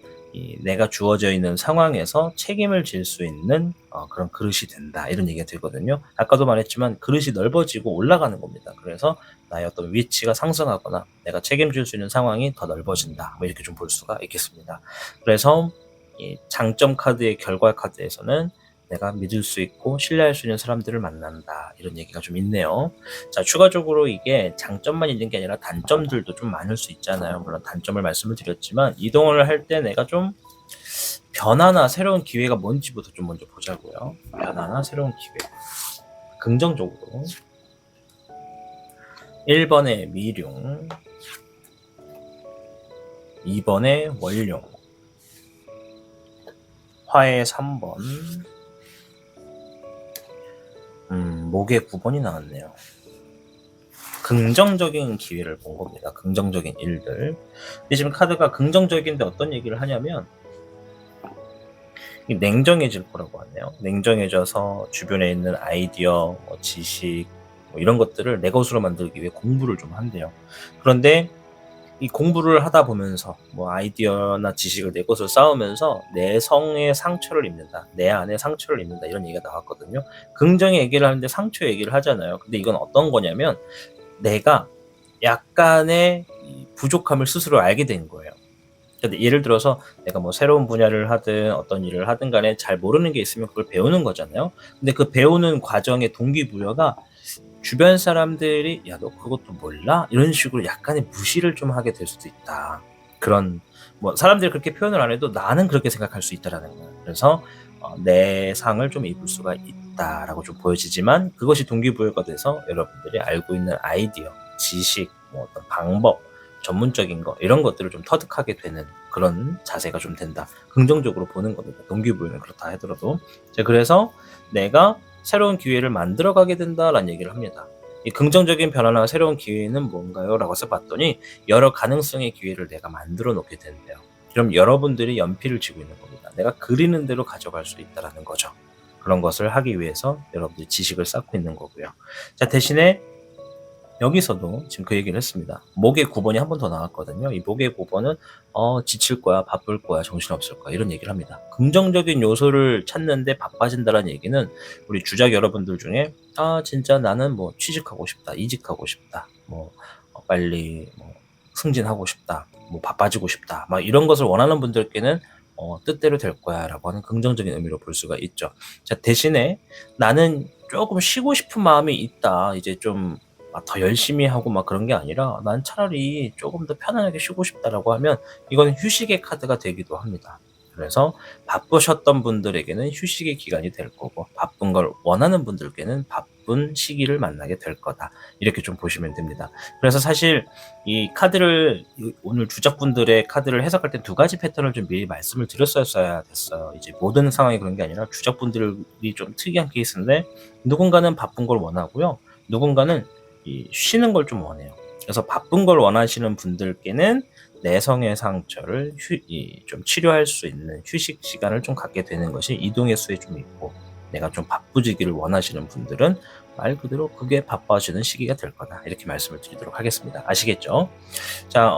내가 주어져 있는 상황에서 책임을 질 수 있는 그런 그릇이 된다. 이런 얘기가 되거든요. 아까도 말했지만 그릇이 넓어지고 올라가는 겁니다. 그래서 나의 어떤 위치가 상승하거나 내가 책임질 수 있는 상황이 더 넓어진다. 뭐 이렇게 좀 볼 수가 있겠습니다. 그래서 이 장점 카드의 결과 카드에서는 내가 믿을 수 있고 신뢰할 수 있는 사람들을 만난다. 이런 얘기가 좀 있네요. 자, 추가적으로 이게 장점만 있는 게 아니라 단점들도 좀 많을 수 있잖아요. 물론 단점을 말씀을 드렸지만 이동을 할 때 내가 좀 변화나 새로운 기회가 뭔지부터 좀 먼저 보자고요. 변화나 새로운 기회. 긍정적으로 1번에 미룡, 2번에 월룡, 화의 3번, 목의 9번이 나왔네요. 긍정적인 기회를 본 겁니다. 긍정적인 일들. 근데 지금 카드가 긍정적인데 어떤 얘기를 하냐면 냉정해질 거라고 하네요. 냉정해져서 주변에 있는 아이디어, 지식 이런 것들을 내 것으로 만들기 위해 공부를 좀 한대요. 그런데 이 공부를 하다 보면서 아이디어나 지식을 내 것으로 쌓으면서 내 성에 상처를 입는다. 내 안에 상처를 입는다. 이런 얘기가 나왔거든요. 긍정의 얘기를 하는데 상처 얘기를 하잖아요. 근데 이건 어떤 거냐면 내가 약간의 부족함을 스스로 알게 된 거예요. 근데 예를 들어서 내가 새로운 분야를 하든 어떤 일을 하든 간에 잘 모르는 게 있으면 그걸 배우는 거잖아요. 근데 그 배우는 과정의 동기부여가 주변 사람들이 야, 너 그것도 몰라? 이런 식으로 약간의 무시를 좀 하게 될 수도 있다. 그런 사람들이 그렇게 표현을 안 해도 나는 그렇게 생각할 수 있다라는 거예요. 그래서 내 상을 좀 입을 수가 있다라고 좀 보여지지만 그것이 동기부여가 돼서 여러분들이 알고 있는 아이디어, 지식, 어떤 방법, 전문적인 거 이런 것들을 좀 터득하게 되는 그런 자세가 좀 된다. 긍정적으로 보는 겁니다. 동기부여는 그렇다 하더라도. 자, 그래서 내가 새로운 기회를 만들어가게 된다라는 얘기를 합니다. 이 긍정적인 변화나 새로운 기회는 뭔가요? 라고 써봤더니 여러 가능성의 기회를 내가 만들어 놓게 된대요. 그럼 여러분들이 연필을 쥐고 있는 겁니다. 내가 그리는 대로 가져갈 수 있다는 거죠. 그런 것을 하기 위해서 여러분들이 지식을 쌓고 있는 거고요. 자, 대신에 여기서도 지금 그 얘기를 했습니다. 목의 9번이 한 번 더 나왔거든요. 이 목의 9번은 지칠 거야, 바쁠 거야, 정신없을 거야 이런 얘기를 합니다. 긍정적인 요소를 찾는데 바빠진다는 얘기는 우리 주작 여러분들 중에 진짜 나는 취직하고 싶다, 이직하고 싶다, 빨리 승진하고 싶다, 뭐 바빠지고 싶다, 막 이런 것을 원하는 분들께는 뜻대로 될 거야 라고 하는 긍정적인 의미로 볼 수가 있죠. 자, 대신에 나는 조금 쉬고 싶은 마음이 있다, 이제 좀 더 열심히 하고 막 그런 게 아니라 난 차라리 조금 더 편안하게 쉬고 싶다라고 하면 이건 휴식의 카드가 되기도 합니다. 그래서 바쁘셨던 분들에게는 휴식의 기간이 될 거고, 바쁜 걸 원하는 분들께는 바쁜 시기를 만나게 될 거다, 이렇게 좀 보시면 됩니다. 그래서 사실 이 카드를, 오늘 주작분들의 카드를 해석할 때 두 가지 패턴을 좀 미리 말씀을 드렸어야 됐어요. 이제 모든 상황이 그런 게 아니라 주작분들이 좀 특이한 케이스인데, 누군가는 바쁜 걸 원하고요, 누군가는 쉬는 걸 좀 원해요. 그래서 바쁜 걸 원하시는 분들께는 내성의 상처를 좀 치료할 수 있는 휴식 시간을 좀 갖게 되는 것이 이동의 수에 좀 있고, 내가 좀 바쁘지기를 원하시는 분들은 말 그대로 그게 바빠지는 시기가 될 거다, 이렇게 말씀을 드리도록 하겠습니다. 아시겠죠? 자,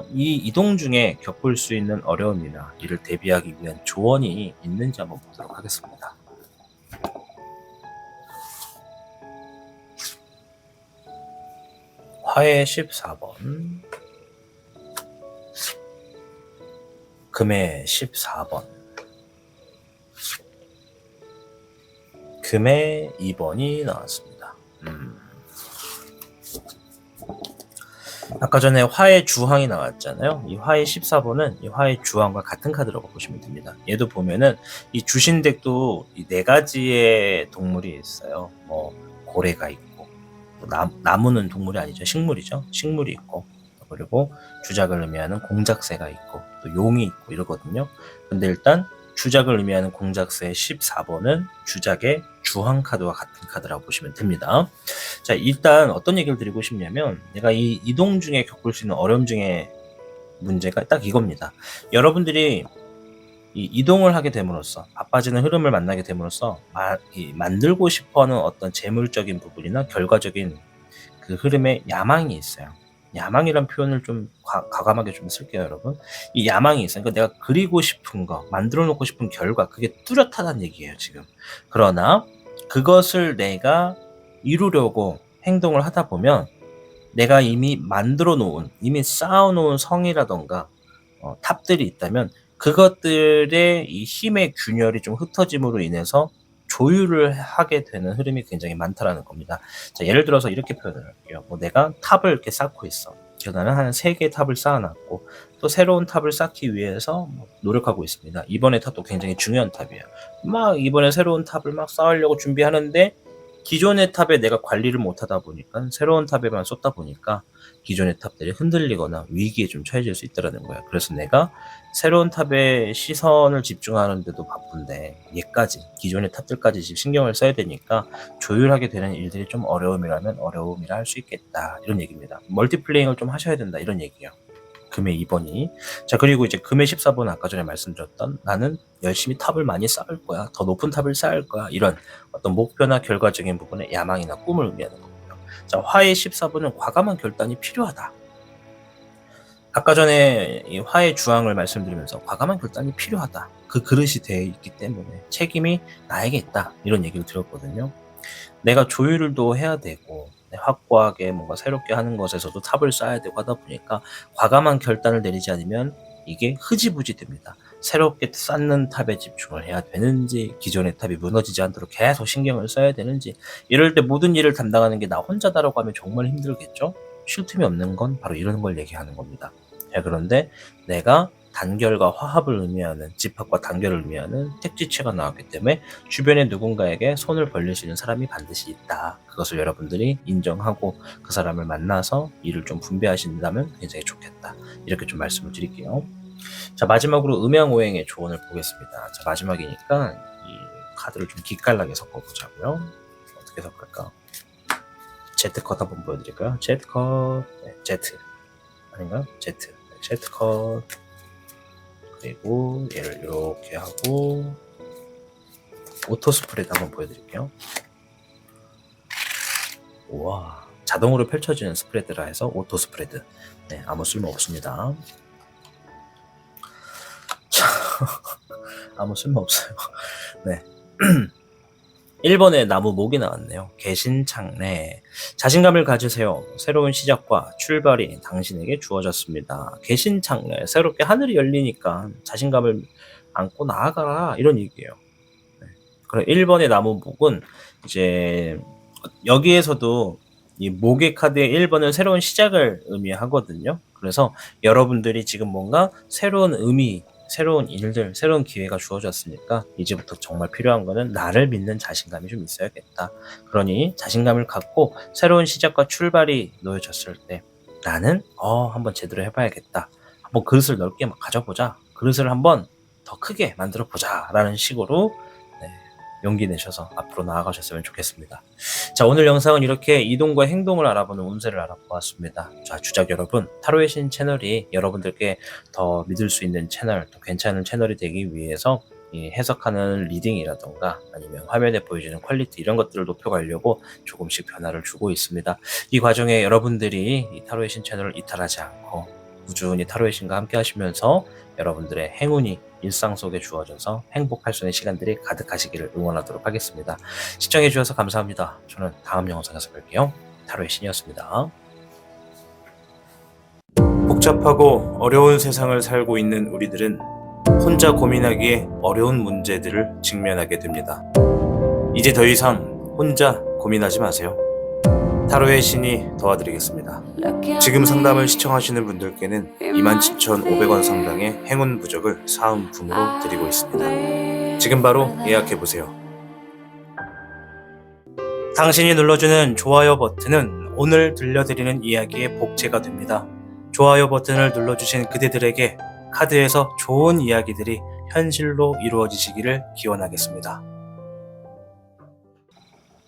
이 이동 중에 겪을 수 있는 어려움이나 이를 대비하기 위한 조언이 있는지 한번 보도록 하겠습니다. 화해 14번, 금의 14번, 금의 2번이 나왔습니다. 아까 전에 화의 주황이 나왔잖아요. 이 화의 14번은 이 화의 주황과 같은 카드라고 보시면 됩니다. 얘도 보면은 이 주신덱도 이 4가지의 동물이 있어요. 뭐 고래가 있고, 또 나무는 동물이 아니죠, 식물이죠. 식물이 있고, 그리고 주작을 의미하는 공작새가 있고, 또 용이 있고 이러거든요. 근데 일단 주작을 의미하는 공작새의 14번은 주작의 주황 카드와 같은 카드라고 보시면 됩니다. 자, 일단 어떤 얘기를 드리고 싶냐면, 내가 이 이동 중에 겪을 수 있는 어려움 중에 문제가 딱 이겁니다. 여러분들이 이 이동을 하게 됨으로써, 바빠지는 흐름을 만나게 됨으로써 만들고 싶어하는 어떤 재물적인 부분이나 결과적인 그 흐름에 야망이 있어요. 야망이란 표현을 좀 과감하게 좀 쓸게요, 여러분. 이 야망이 있어요. 그러니까 내가 그리고 싶은 거, 만들어 놓고 싶은 결과, 그게 뚜렷하다는 얘기예요, 지금. 그러나 그것을 내가 이루려고 행동을 하다 보면, 내가 이미 만들어 놓은, 이미 쌓아 놓은 성이라던가 탑들이 있다면, 그것들의 이 힘의 균열이 좀 흩어짐으로 인해서 조율을 하게 되는 흐름이 굉장히 많다라는 겁니다. 자, 예를 들어서 이렇게 표현을 할게요. 뭐 내가 탑을 이렇게 쌓고 있어. 나는 한 3개의 탑을 쌓아놨고, 또 새로운 탑을 쌓기 위해서 노력하고 있습니다. 이번에 탑도 굉장히 중요한 탑이에요. 막 이번에 새로운 탑을 막 쌓으려고 준비하는데, 기존의 탑에 내가 관리를 못하다 보니까, 새로운 탑에만 쏟다 보니까 기존의 탑들이 흔들리거나 위기에 좀 처해질 수 있다는 거예요. 그래서 내가 새로운 탑에 시선을 집중하는데도 바쁜데, 얘까지, 기존의 탑들까지 지금 신경을 써야 되니까 조율하게 되는 일들이 좀 어려움이라면 어려움이라 할 수 있겠다, 이런 얘기입니다. 멀티플레잉을 좀 하셔야 된다, 이런 얘기예요. 금의 2번이. 자, 그리고 이제 금의 14번, 아까 전에 말씀드렸던 나는 열심히 탑을 많이 쌓을 거야, 더 높은 탑을 쌓을 거야, 이런 어떤 목표나 결과적인 부분의 야망이나 꿈을 의미하는 거고요. 자, 화의 14번은 과감한 결단이 필요하다. 아까 전에 이 화의 주황을 말씀드리면서 과감한 결단이 필요하다, 그 그릇이 되어 있기 때문에 책임이 나에게 있다, 이런 얘기를 드렸거든요. 내가 조율을 또 해야 되고, 확고하게 뭔가 새롭게 하는 것에서도 탑을 쌓아야 되고 하다 보니까 과감한 결단을 내리지 않으면 이게 흐지부지 됩니다. 새롭게 쌓는 탑에 집중을 해야 되는지, 기존의 탑이 무너지지 않도록 계속 신경을 써야 되는지, 이럴 때 모든 일을 담당하는 게 나 혼자다라고 하면 정말 힘들겠죠? 쉴 틈이 없는 건 바로 이런 걸 얘기하는 겁니다. 그런데 내가 단결과 화합을 의미하는, 집합과 단결을 의미하는 택지체가 나왔기 때문에 주변에 누군가에게 손을 벌릴 수 있는 사람이 반드시 있다. 그것을 여러분들이 인정하고 그 사람을 만나서 일을 좀 분배하신다면 굉장히 좋겠다, 이렇게 좀 말씀을 드릴게요. 자, 마지막으로 음양오행의 조언을 보겠습니다. 자, 마지막이니까 이 카드를 좀 기깔나게 섞어보자고요. 어떻게 섞을까? Z컷 한번 보여드릴까요? Z컷, 네, Z 아닌가? Z, Z컷. 그리고 얘를 이렇게 하고 오토 스프레드 한번 보여드릴게요. 우와, 자동으로 펼쳐지는 스프레드라 해서 오토 스프레드. 네, 아무 쓸모 없습니다. 아무 쓸모 없어요. 네. 1번에 나무 목이 나왔네요. 개신창래. 자신감을 가지세요. 새로운 시작과 출발이 당신에게 주어졌습니다. 개신창래. 새롭게 하늘이 열리니까 자신감을 안고 나아가라. 이런 얘기예요. 네. 그럼 1번의 나무 목은 이제 여기에서도 이 목의 카드의 1번은 새로운 시작을 의미하거든요. 그래서 여러분들이 지금 뭔가 새로운 의미, 새로운 일들, 새로운 기회가 주어졌으니까 이제부터 정말 필요한 거는 나를 믿는 자신감이 좀 있어야겠다. 그러니 자신감을 갖고 새로운 시작과 출발이 놓여졌을 때 나는 한번 제대로 해봐야겠다. 한번 그릇을 넓게 가져보자. 그릇을 한번 더 크게 만들어 보자 라는 식으로 용기 내셔서 앞으로 나아가셨으면 좋겠습니다. 자, 오늘 영상은 이렇게 이동과 행동을 알아보는 운세를 알아보았습니다. 자, 주작 여러분, 타로의 신 채널이 여러분들께 더 믿을 수 있는 채널, 더 괜찮은 채널이 되기 위해서 이 해석하는 리딩이라던가 아니면 화면에 보여지는 퀄리티 이런 것들을 높여가려고 조금씩 변화를 주고 있습니다. 이 과정에 여러분들이 이 타로의 신 채널을 이탈하지 않고 꾸준히 타로의 신과 함께 하시면서 여러분들의 행운이 일상 속에 주어져서 행복할 수 있는 시간들이 가득하시기를 응원하도록 하겠습니다. 시청해 주셔서 감사합니다. 저는 다음 영상에서 뵐게요. 타로의 신이었습니다. 복잡하고 어려운 세상을 살고 있는 우리들은 혼자 고민하기에 어려운 문제들을 직면하게 됩니다. 이제 더 이상 혼자 고민하지 마세요. 타로의 신이 도와드리겠습니다. 지금 상담을 시청하시는 분들께는 27,500원 상당의 행운 부적을 사은품으로 드리고 있습니다. 지금 바로 예약해보세요. 당신이 눌러주는 좋아요 버튼은 오늘 들려드리는 이야기의 복제가 됩니다. 좋아요 버튼을 눌러주신 그대들에게 카드에서 좋은 이야기들이 현실로 이루어지시기를 기원하겠습니다.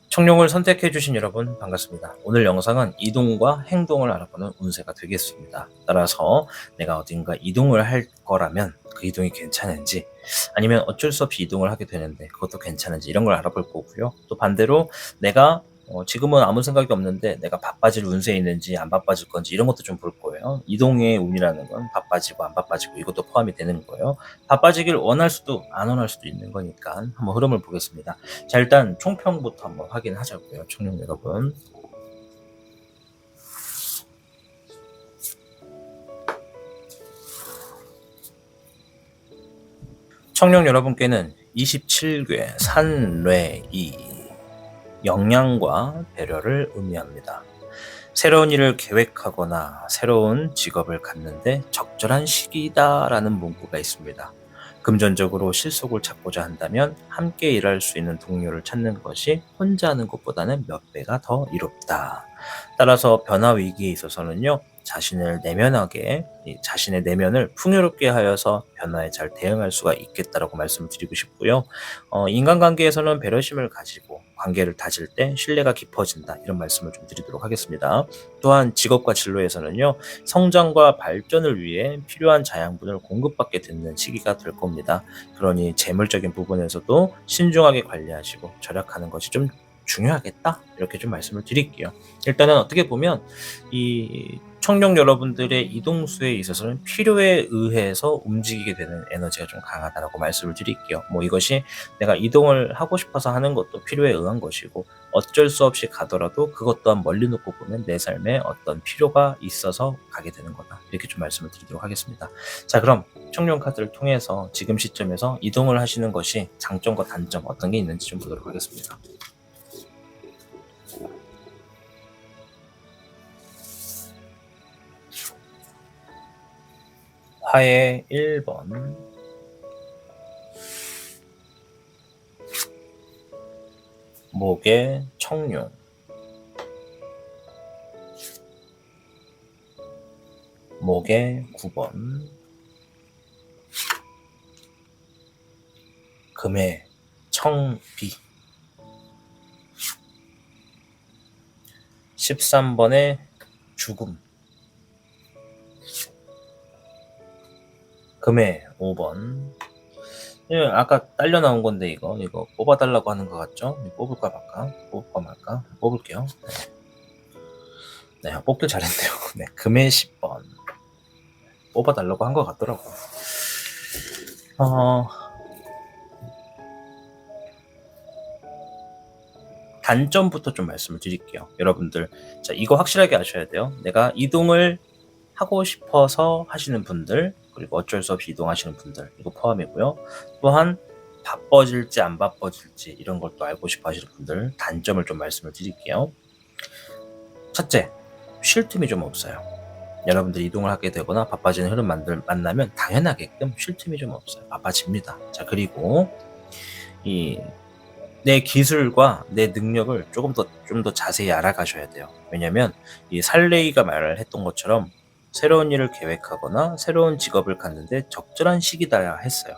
청룡을 선택해주신 여러분 반갑습니다. 오늘 영상은 이동과 행동을 알아보는 운세가 되겠습니다. 따라서 내가 어딘가 이동을 할 거라면 그 이동이 괜찮은지 아니면 어쩔 수 없이 이동을 하게 되는데 그것도 괜찮은지 이런 걸 알아볼 거고요. 또 반대로 내가 지금은 아무 생각이 없는데 내가 바빠질 운세에 있는지 안 바빠질 건지 이런 것도 좀 볼 거예요. 이동의 운이라는 건 바빠지고 안 바빠지고 이것도 포함이 되는 거예요. 바빠지길 원할 수도 안 원할 수도 있는 거니까 한번 흐름을 보겠습니다. 자, 일단 총평부터 한번 확인하자고요. 청룡 여러분. 청룡 여러분께는 27괴 산뢰이 역량과 배려를 의미합니다. 새로운 일을 계획하거나 새로운 직업을 갖는데 적절한 시기다라는 문구가 있습니다. 금전적으로 실속을 찾고자 한다면 함께 일할 수 있는 동료를 찾는 것이 혼자 하는 것보다는 몇 배가 더 이롭다. 따라서 변화 위기에 있어서는요, 자신을 내면하게, 자신의 내면을 풍요롭게 하여서 변화에 잘 대응할 수가 있겠다라고 말씀을 드리고 싶고요. 인간관계에서는 배려심을 가지고 관계를 다질 때 신뢰가 깊어진다. 이런 말씀을 좀 드리도록 하겠습니다. 또한 직업과 진로에서는요, 성장과 발전을 위해 필요한 자양분을 공급받게 되는 시기가 될 겁니다. 그러니 재물적인 부분에서도 신중하게 관리하시고 절약하는 것이 좀 중요하겠다. 이렇게 좀 말씀을 드릴게요. 일단은 어떻게 보면 이 청룡 여러분들의 이동수에 있어서는 필요에 의해서 움직이게 되는 에너지가 좀 강하다라고 말씀을 드릴게요. 뭐 이것이 내가 이동을 하고 싶어서 하는 것도 필요에 의한 것이고 어쩔 수 없이 가더라도 그것 또한 멀리 놓고 보면 내 삶에 어떤 필요가 있어서 가게 되는 거다. 이렇게 좀 말씀을 드리도록 하겠습니다. 자, 그럼 청룡 카드를 통해서 지금 시점에서 이동을 하시는 것이 장점과 단점 어떤 게 있는지 좀 보도록 하겠습니다. 화의 1번, 목의 청룡, 목의 9번, 금의 청비, 13번의 죽음, 금의 5번. 아까 딸려 나온 건데 이거 뽑아달라고 하는 것 같죠? 뽑을까 말까? 뽑을까 말까? 뽑을게요. 네, 뽑길 잘했네요. 네, 금의 10번. 뽑아달라고 한 것 같더라고. 단점부터 좀 말씀을 드릴게요. 여러분들, 자, 이거 확실하게 아셔야 돼요. 내가 이동을 하고 싶어서 하시는 분들, 그리고 어쩔 수 없이 이동하시는 분들, 이거 포함이고요. 또한 바빠질지 안 바빠질지 이런 것도 알고 싶어 하시는 분들, 단점을 좀 말씀을 드릴게요. 첫째, 쉴 틈이 좀 없어요. 여러분들이 이동을 하게 되거나 바빠지는 흐름 만나면 당연하게끔 쉴 틈이 좀 없어요. 바빠집니다. 자, 그리고 내 기술과 내 능력을 좀 더 자세히 알아가셔야 돼요. 왜냐면 이 살레이가 말을 했던 것처럼 새로운 일을 계획하거나 새로운 직업을 갖는데 적절한 시기다 했어요.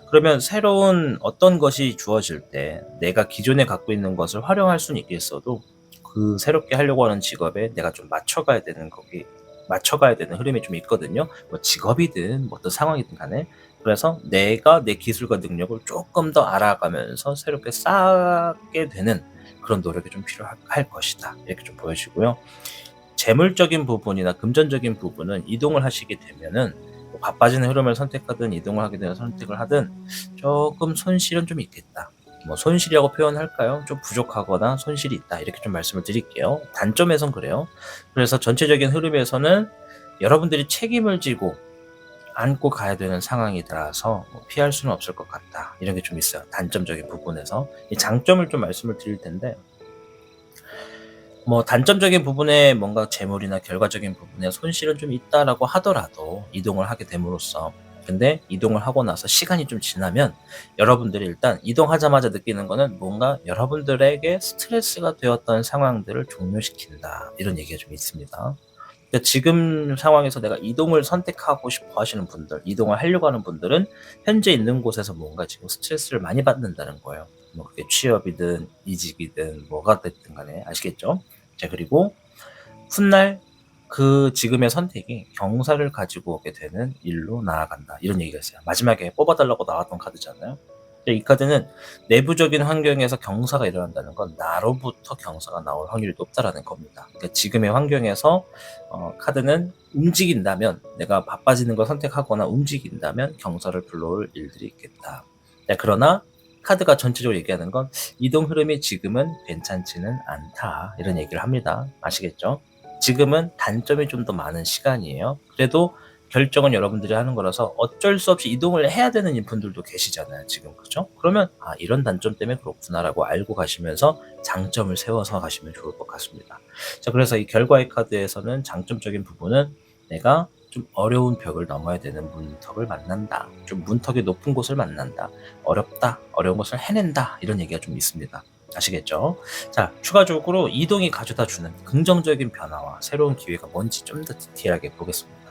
그러면 새로운 어떤 것이 주어질 때 내가 기존에 갖고 있는 것을 활용할 수는 있겠어도 그 새롭게 하려고 하는 직업에 내가 좀 맞춰가야 되는 흐름이 좀 있거든요. 뭐 직업이든 뭐 어떤 상황이든 간에. 그래서 내가 내 기술과 능력을 조금 더 알아가면서 새롭게 쌓게 되는 그런 노력이 좀 필요할 것이다. 이렇게 좀 보여지고요. 재물적인 부분이나 금전적인 부분은 이동을 하시게 되면은 뭐 바빠지는 흐름을 선택하든 이동을 하게 되는 선택을 하든 조금 손실은 좀 있겠다. 뭐 손실이라고 표현할까요? 좀 부족하거나 손실이 있다. 이렇게 좀 말씀을 드릴게요. 단점에선 그래요. 그래서 전체적인 흐름에서는 여러분들이 책임을 지고 안고 가야 되는 상황이라서 뭐 피할 수는 없을 것 같다. 이런 게 좀 있어요. 단점적인 부분에서. 이 장점을 좀 말씀을 드릴 텐데, 뭐 단점적인 부분에 뭔가 재물이나 결과적인 부분에 손실은 좀 있다라고 하더라도 이동을 하게 됨으로써, 근데 이동을 하고 나서 시간이 좀 지나면 여러분들이 일단 이동하자마자 느끼는 거는 뭔가 여러분들에게 스트레스가 되었던 상황들을 종료시킨다, 이런 얘기가 좀 있습니다. 그러니까 지금 상황에서 내가 이동을 선택하고 싶어 하시는 분들, 이동을 하려고 하는 분들은 현재 있는 곳에서 뭔가 지금 스트레스를 많이 받는다는 거예요. 뭐 그게 취업이든 이직이든 뭐가 됐든 간에, 아시겠죠? 자, 그리고 훗날 그 지금의 선택이 경사를 가지고 오게 되는 일로 나아간다, 이런 얘기가 있어요. 마지막에 뽑아달라고 나왔던 카드잖아요. 이 카드는 내부적인 환경에서 경사가 일어난다는 건 나로부터 경사가 나올 확률이 높다라는 겁니다. 그러니까 지금의 환경에서 카드는 움직인다면, 내가 바빠지는 걸 선택하거나 움직인다면 경사를 불러올 일들이 있겠다. 그러나 카드가 전체적으로 얘기하는 건 이동 흐름이 지금은 괜찮지는 않다, 이런 얘기를 합니다. 아시겠죠? 지금은 단점이 좀 더 많은 시간이에요. 그래도 결정은 여러분들이 하는 거라서 어쩔 수 없이 이동을 해야 되는 분들도 계시잖아요, 지금. 그죠? 그러면 이런 단점 때문에 그렇구나라고 알고 가시면서 장점을 세워서 가시면 좋을 것 같습니다. 자, 그래서 이 결과의 카드에서는 장점적인 부분은 내가 좀 어려운 벽을 넘어야 되는 문턱을 만난다. 좀 문턱이 높은 곳을 만난다. 어렵다. 어려운 것을 해낸다. 이런 얘기가 좀 있습니다. 아시겠죠? 자, 추가적으로 이동이 가져다 주는 긍정적인 변화와 새로운 기회가 뭔지 좀 더 디테일하게 보겠습니다.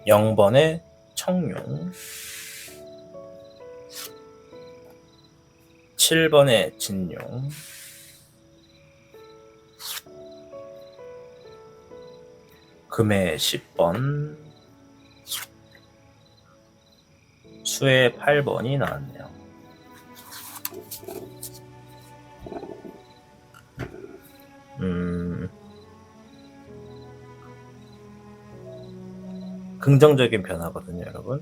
0번의 청룡, 7번의 진룡, 금의 10번, 수의 8번이 나왔네요. 긍정적인 변화거든요, 여러분.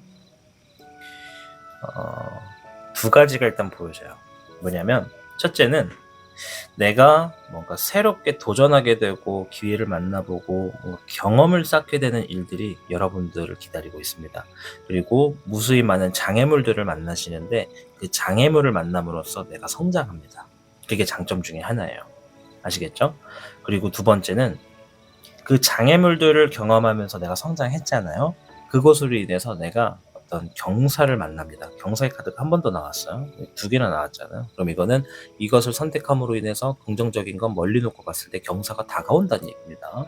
두 가지가 일단 보여져요. 뭐냐면, 첫째는 내가 뭔가 새롭게 도전하게 되고 기회를 만나보고 경험을 쌓게 되는 일들이 여러분들을 기다리고 있습니다. 그리고 무수히 많은 장애물들을 만나시는데 그 장애물을 만남으로써 내가 성장합니다. 그게 장점 중에 하나예요. 아시겠죠? 그리고 두 번째는 그 장애물들을 경험하면서 내가 성장했잖아요. 그것으로 인해서 내가 어떤 경사를 만납니다. 경사의 카드가 한 번 더 나왔어요. 두 개나 나왔잖아요. 그럼 이거는 이것을 선택함으로 인해서 긍정적인 건 멀리 놓고 봤을 때 경사가 다가온다는 얘기입니다.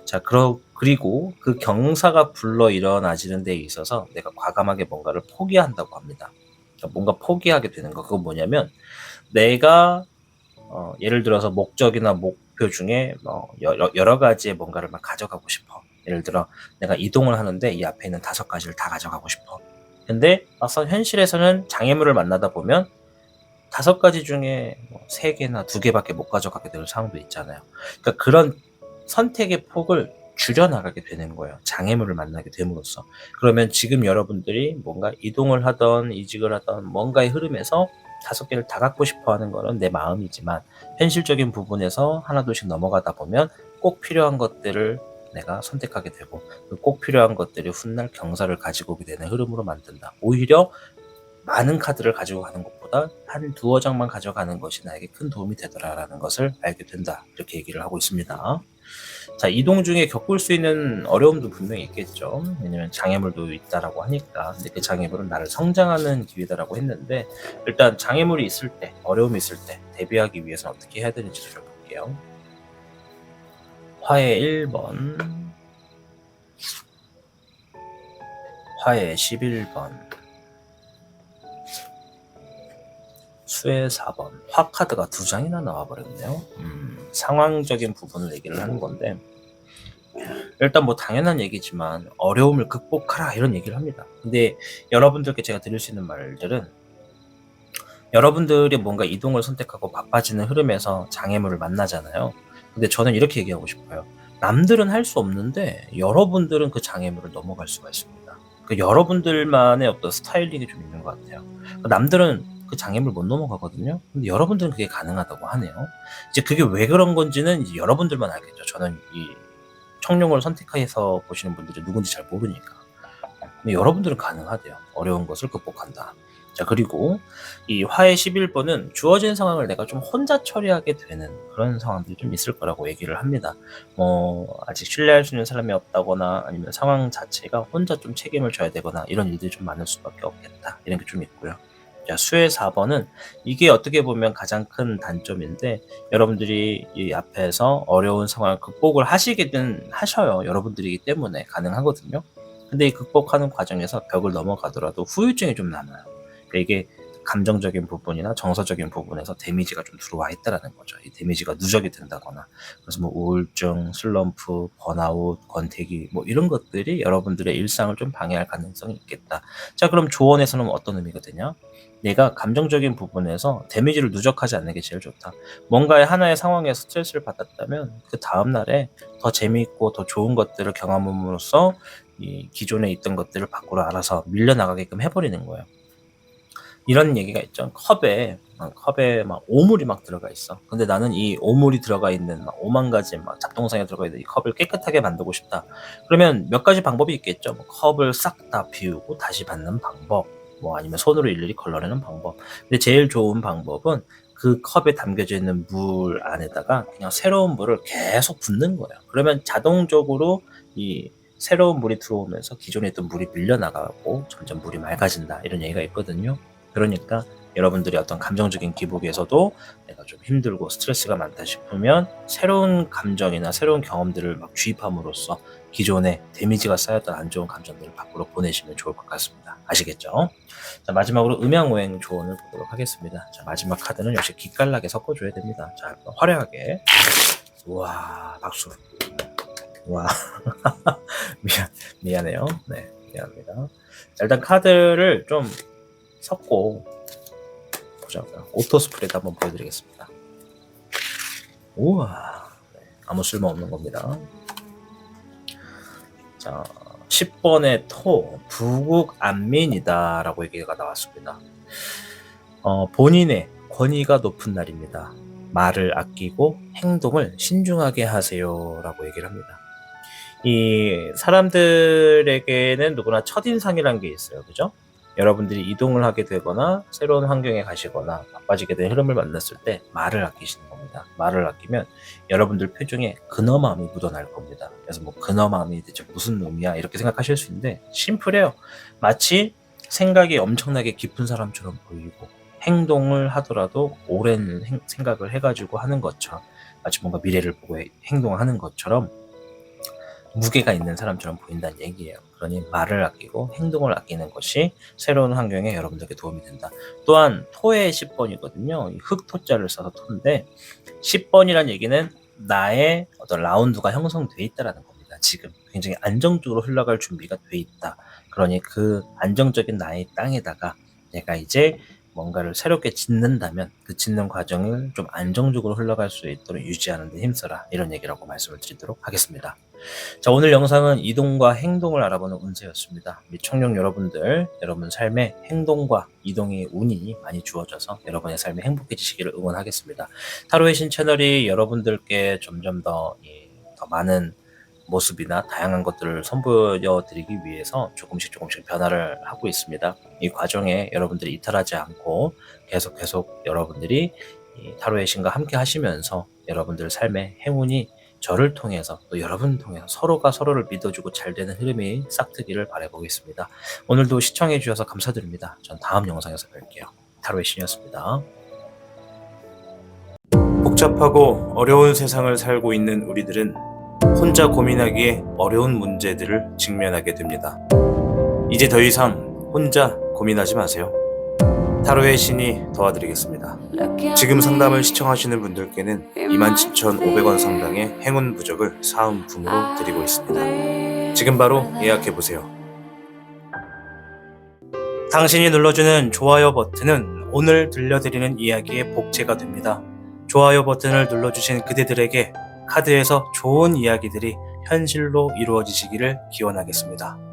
자, 그리고 그 경사가 불러 일어나지는 데 있어서 내가 과감하게 뭔가를 포기한다고 합니다. 그러니까 뭔가 포기하게 되는 거. 그건 뭐냐면 내가 예를 들어서 목적이나 목표 중에 여러 가지의 뭔가를 막 가져가고 싶어. 예를 들어 내가 이동을 하는데 이 앞에 있는 5가지를 다 가져가고 싶어. 근데 막상 현실에서는 장애물을 만나다 보면 5가지 중에 3개나 2개밖에 못 가져가게 되는 상황도 있잖아요. 그러니까 그런 선택의 폭을 줄여나가게 되는 거예요. 장애물을 만나게 됨으로써. 그러면 지금 여러분들이 뭔가 이동을 하던 이직을 하던 뭔가의 흐름에서 5개를 다 갖고 싶어 하는 거는 내 마음이지만 현실적인 부분에서 하나둘씩 넘어가다 보면 꼭 필요한 것들을 내가 선택하게 되고 그 꼭 필요한 것들이 훗날 경사를 가지고 오게 되는 흐름으로 만든다. 오히려 많은 카드를 가지고 가는 것보다 한 두어 장만 가져가는 것이 나에게 큰 도움이 되더라라는 것을 알게 된다. 이렇게 얘기를 하고 있습니다. 자, 이동 중에 겪을 수 있는 어려움도 분명히 있겠죠. 왜냐면 장애물도 있다라고 하니까. 근데 그 장애물은 나를 성장하는 기회다라고 했는데 일단 장애물이 있을 때, 어려움이 있을 때 대비하기 위해서는 어떻게 해야 되는지 살펴볼게요. 화해 1번, 화해 11번, 수혜 4번. 화 카드가 2장이나 나와버렸네요. 상황적인 부분을 얘기를 하는 건데 일단 뭐 당연한 얘기지만 어려움을 극복하라 이런 얘기를 합니다. 근데 여러분들께 제가 드릴 수 있는 말들은 여러분들이 뭔가 이동을 선택하고 바빠지는 흐름에서 장애물을 만나잖아요. 근데 저는 이렇게 얘기하고 싶어요. 남들은 할 수 없는데 여러분들은 그 장애물을 넘어갈 수가 있습니다. 그 여러분들만의 어떤 스타일링이 좀 있는 것 같아요. 남들은 그 장애물 못 넘어가거든요. 근데 여러분들은 그게 가능하다고 하네요. 이제 그게 왜 그런 건지는 이제 여러분들만 알겠죠. 저는 이 청룡을 선택해서 보시는 분들이 누군지 잘 모르니까. 근데 여러분들은 가능하대요. 어려운 것을 극복한다. 자, 그리고 이 화해 11번은 주어진 상황을 내가 좀 혼자 처리하게 되는 그런 상황들이 좀 있을 거라고 얘기를 합니다. 뭐 아직 신뢰할 수 있는 사람이 없다거나 아니면 상황 자체가 혼자 좀 책임을 져야 되거나 이런 일들이 좀 많을 수밖에 없겠다. 이런 게 좀 있고요. 자, 수혜 4번은 이게 어떻게 보면 가장 큰 단점인데 여러분들이 이 앞에서 어려운 상황을 극복을 하시게든 하셔요. 여러분들이기 때문에 가능하거든요. 근데 이 극복하는 과정에서 벽을 넘어가더라도 후유증이 좀 남아요. 그러니까 이게 감정적인 부분이나 정서적인 부분에서 데미지가 좀 들어와 있다라는 거죠. 이 데미지가 누적이 된다거나 그래서 뭐 우울증, 슬럼프, 번아웃, 권태기 뭐 이런 것들이 여러분들의 일상을 좀 방해할 가능성이 있겠다. 자, 그럼 조언에서는 어떤 의미가 되냐? 내가 감정적인 부분에서 데미지를 누적하지 않는 게 제일 좋다. 뭔가의 하나의 상황에 스트레스를 받았다면 그 다음날에 더 재미있고 더 좋은 것들을 경험함으로써 이 기존에 있던 것들을 밖으로 알아서 밀려나가게끔 해버리는 거예요. 이런 얘기가 있죠. 컵에 막 오물이 막 들어가 있어. 근데 나는 이 오물이 들어가 있는 막 5만 가지 막 잡동사니가 들어가 있는 이 컵을 깨끗하게 만들고 싶다. 그러면 몇 가지 방법이 있겠죠. 뭐 컵을 싹 다 비우고 다시 받는 방법, 뭐 아니면 손으로 일일이 걸러내는 방법. 근데 제일 좋은 방법은 그 컵에 담겨져 있는 물 안에다가 그냥 새로운 물을 계속 붓는 거예요. 그러면 자동적으로 이 새로운 물이 들어오면서 기존에 있던 물이 밀려나가고 점점 물이 맑아진다. 이런 얘기가 있거든요. 그러니까 여러분들이 어떤 감정적인 기복에서도 내가 좀 힘들고 스트레스가 많다 싶으면 새로운 감정이나 새로운 경험들을 막 주입함으로써 기존에 데미지가 쌓였던 안 좋은 감정들을 밖으로 보내시면 좋을 것 같습니다. 아시겠죠? 자, 마지막으로 음양오행 조언을 보도록 하겠습니다. 자, 마지막 카드는 역시 기깔나게 섞어줘야 됩니다. 자, 화려하게. 우와, 박수. 와. 미안해요. 네, 미안합니다. 자, 일단 카드를 좀 섞고 보자고요. 오토 스프레드 한번 보여드리겠습니다. 우와, 네, 아무 쓸모없는 겁니다. 자, 10번의 토, 부국 안민이다 라고 얘기가 나왔습니다. 본인의 권위가 높은 날입니다. 말을 아끼고 행동을 신중하게 하세요 라고 얘기를 합니다. 이 사람들에게는 누구나 첫인상이라는 게 있어요. 그죠? 여러분들이 이동을 하게 되거나 새로운 환경에 가시거나 바빠지게 된 흐름을 만났을 때 말을 아끼시는 겁니다. 말을 아끼면 여러분들 표정에 근엄함이 묻어날 겁니다. 그래서 뭐 근엄함이 대체 무슨 놈이야 이렇게 생각하실 수 있는데 심플해요. 마치 생각이 엄청나게 깊은 사람처럼 보이고 행동을 하더라도 오랜 생각을 해가지고 하는 것처럼 마치 뭔가 미래를 보고 행동을 하는 것처럼 무게가 있는 사람처럼 보인다는 얘기예요. 그러니 말을 아끼고 행동을 아끼는 것이 새로운 환경에 여러분들께 도움이 된다. 또한 토의 10번이거든요. 흑토자를 써서 토인데 10번이란 얘기는 나의 어떤 라운드가 형성돼 있다라는 겁니다. 지금 굉장히 안정적으로 흘러갈 준비가 돼 있다. 그러니 그 안정적인 나의 땅에다가 내가 이제 뭔가를 새롭게 짓는다면 그 짓는 과정을 좀 안정적으로 흘러갈 수 있도록 유지하는 데 힘써라. 이런 얘기라고 말씀을 드리도록 하겠습니다. 자, 오늘 영상은 이동과 행동을 알아보는 운세였습니다. 및 청룡 여러분들, 여러분 삶에 행동과 이동의 운이 많이 주어져서 여러분의 삶이 행복해지시기를 응원하겠습니다. 타로의 신 채널이 여러분들께 점점 더 많은 모습이나 다양한 것들을 선보여 드리기 위해서 조금씩 변화를 하고 있습니다. 이 과정에 여러분들이 이탈하지 않고 계속 여러분들이 이 타로의 신과 함께 하시면서 여러분들 삶의 행운이 저를 통해서 또 여러분을 통해서 서로가 서로를 믿어주고 잘 되는 흐름이 싹트기를 바라보겠습니다. 오늘도 시청해 주셔서 감사드립니다. 전 다음 영상에서 뵐게요. 타로의 신이었습니다. 복잡하고 어려운 세상을 살고 있는 우리들은 혼자 고민하기에 어려운 문제들을 직면하게 됩니다. 이제 더 이상 혼자 고민하지 마세요. 타로의 신이 도와드리겠습니다. 지금 상담을 시청하시는 분들께는 27,500원 상당의 행운 부적을 사은품으로 드리고 있습니다. 지금 바로 예약해보세요. 당신이 눌러주는 좋아요 버튼은 오늘 들려드리는 이야기의 복제가 됩니다. 좋아요 버튼을 눌러주신 그대들에게 카드에서 좋은 이야기들이 현실로 이루어지시기를 기원하겠습니다.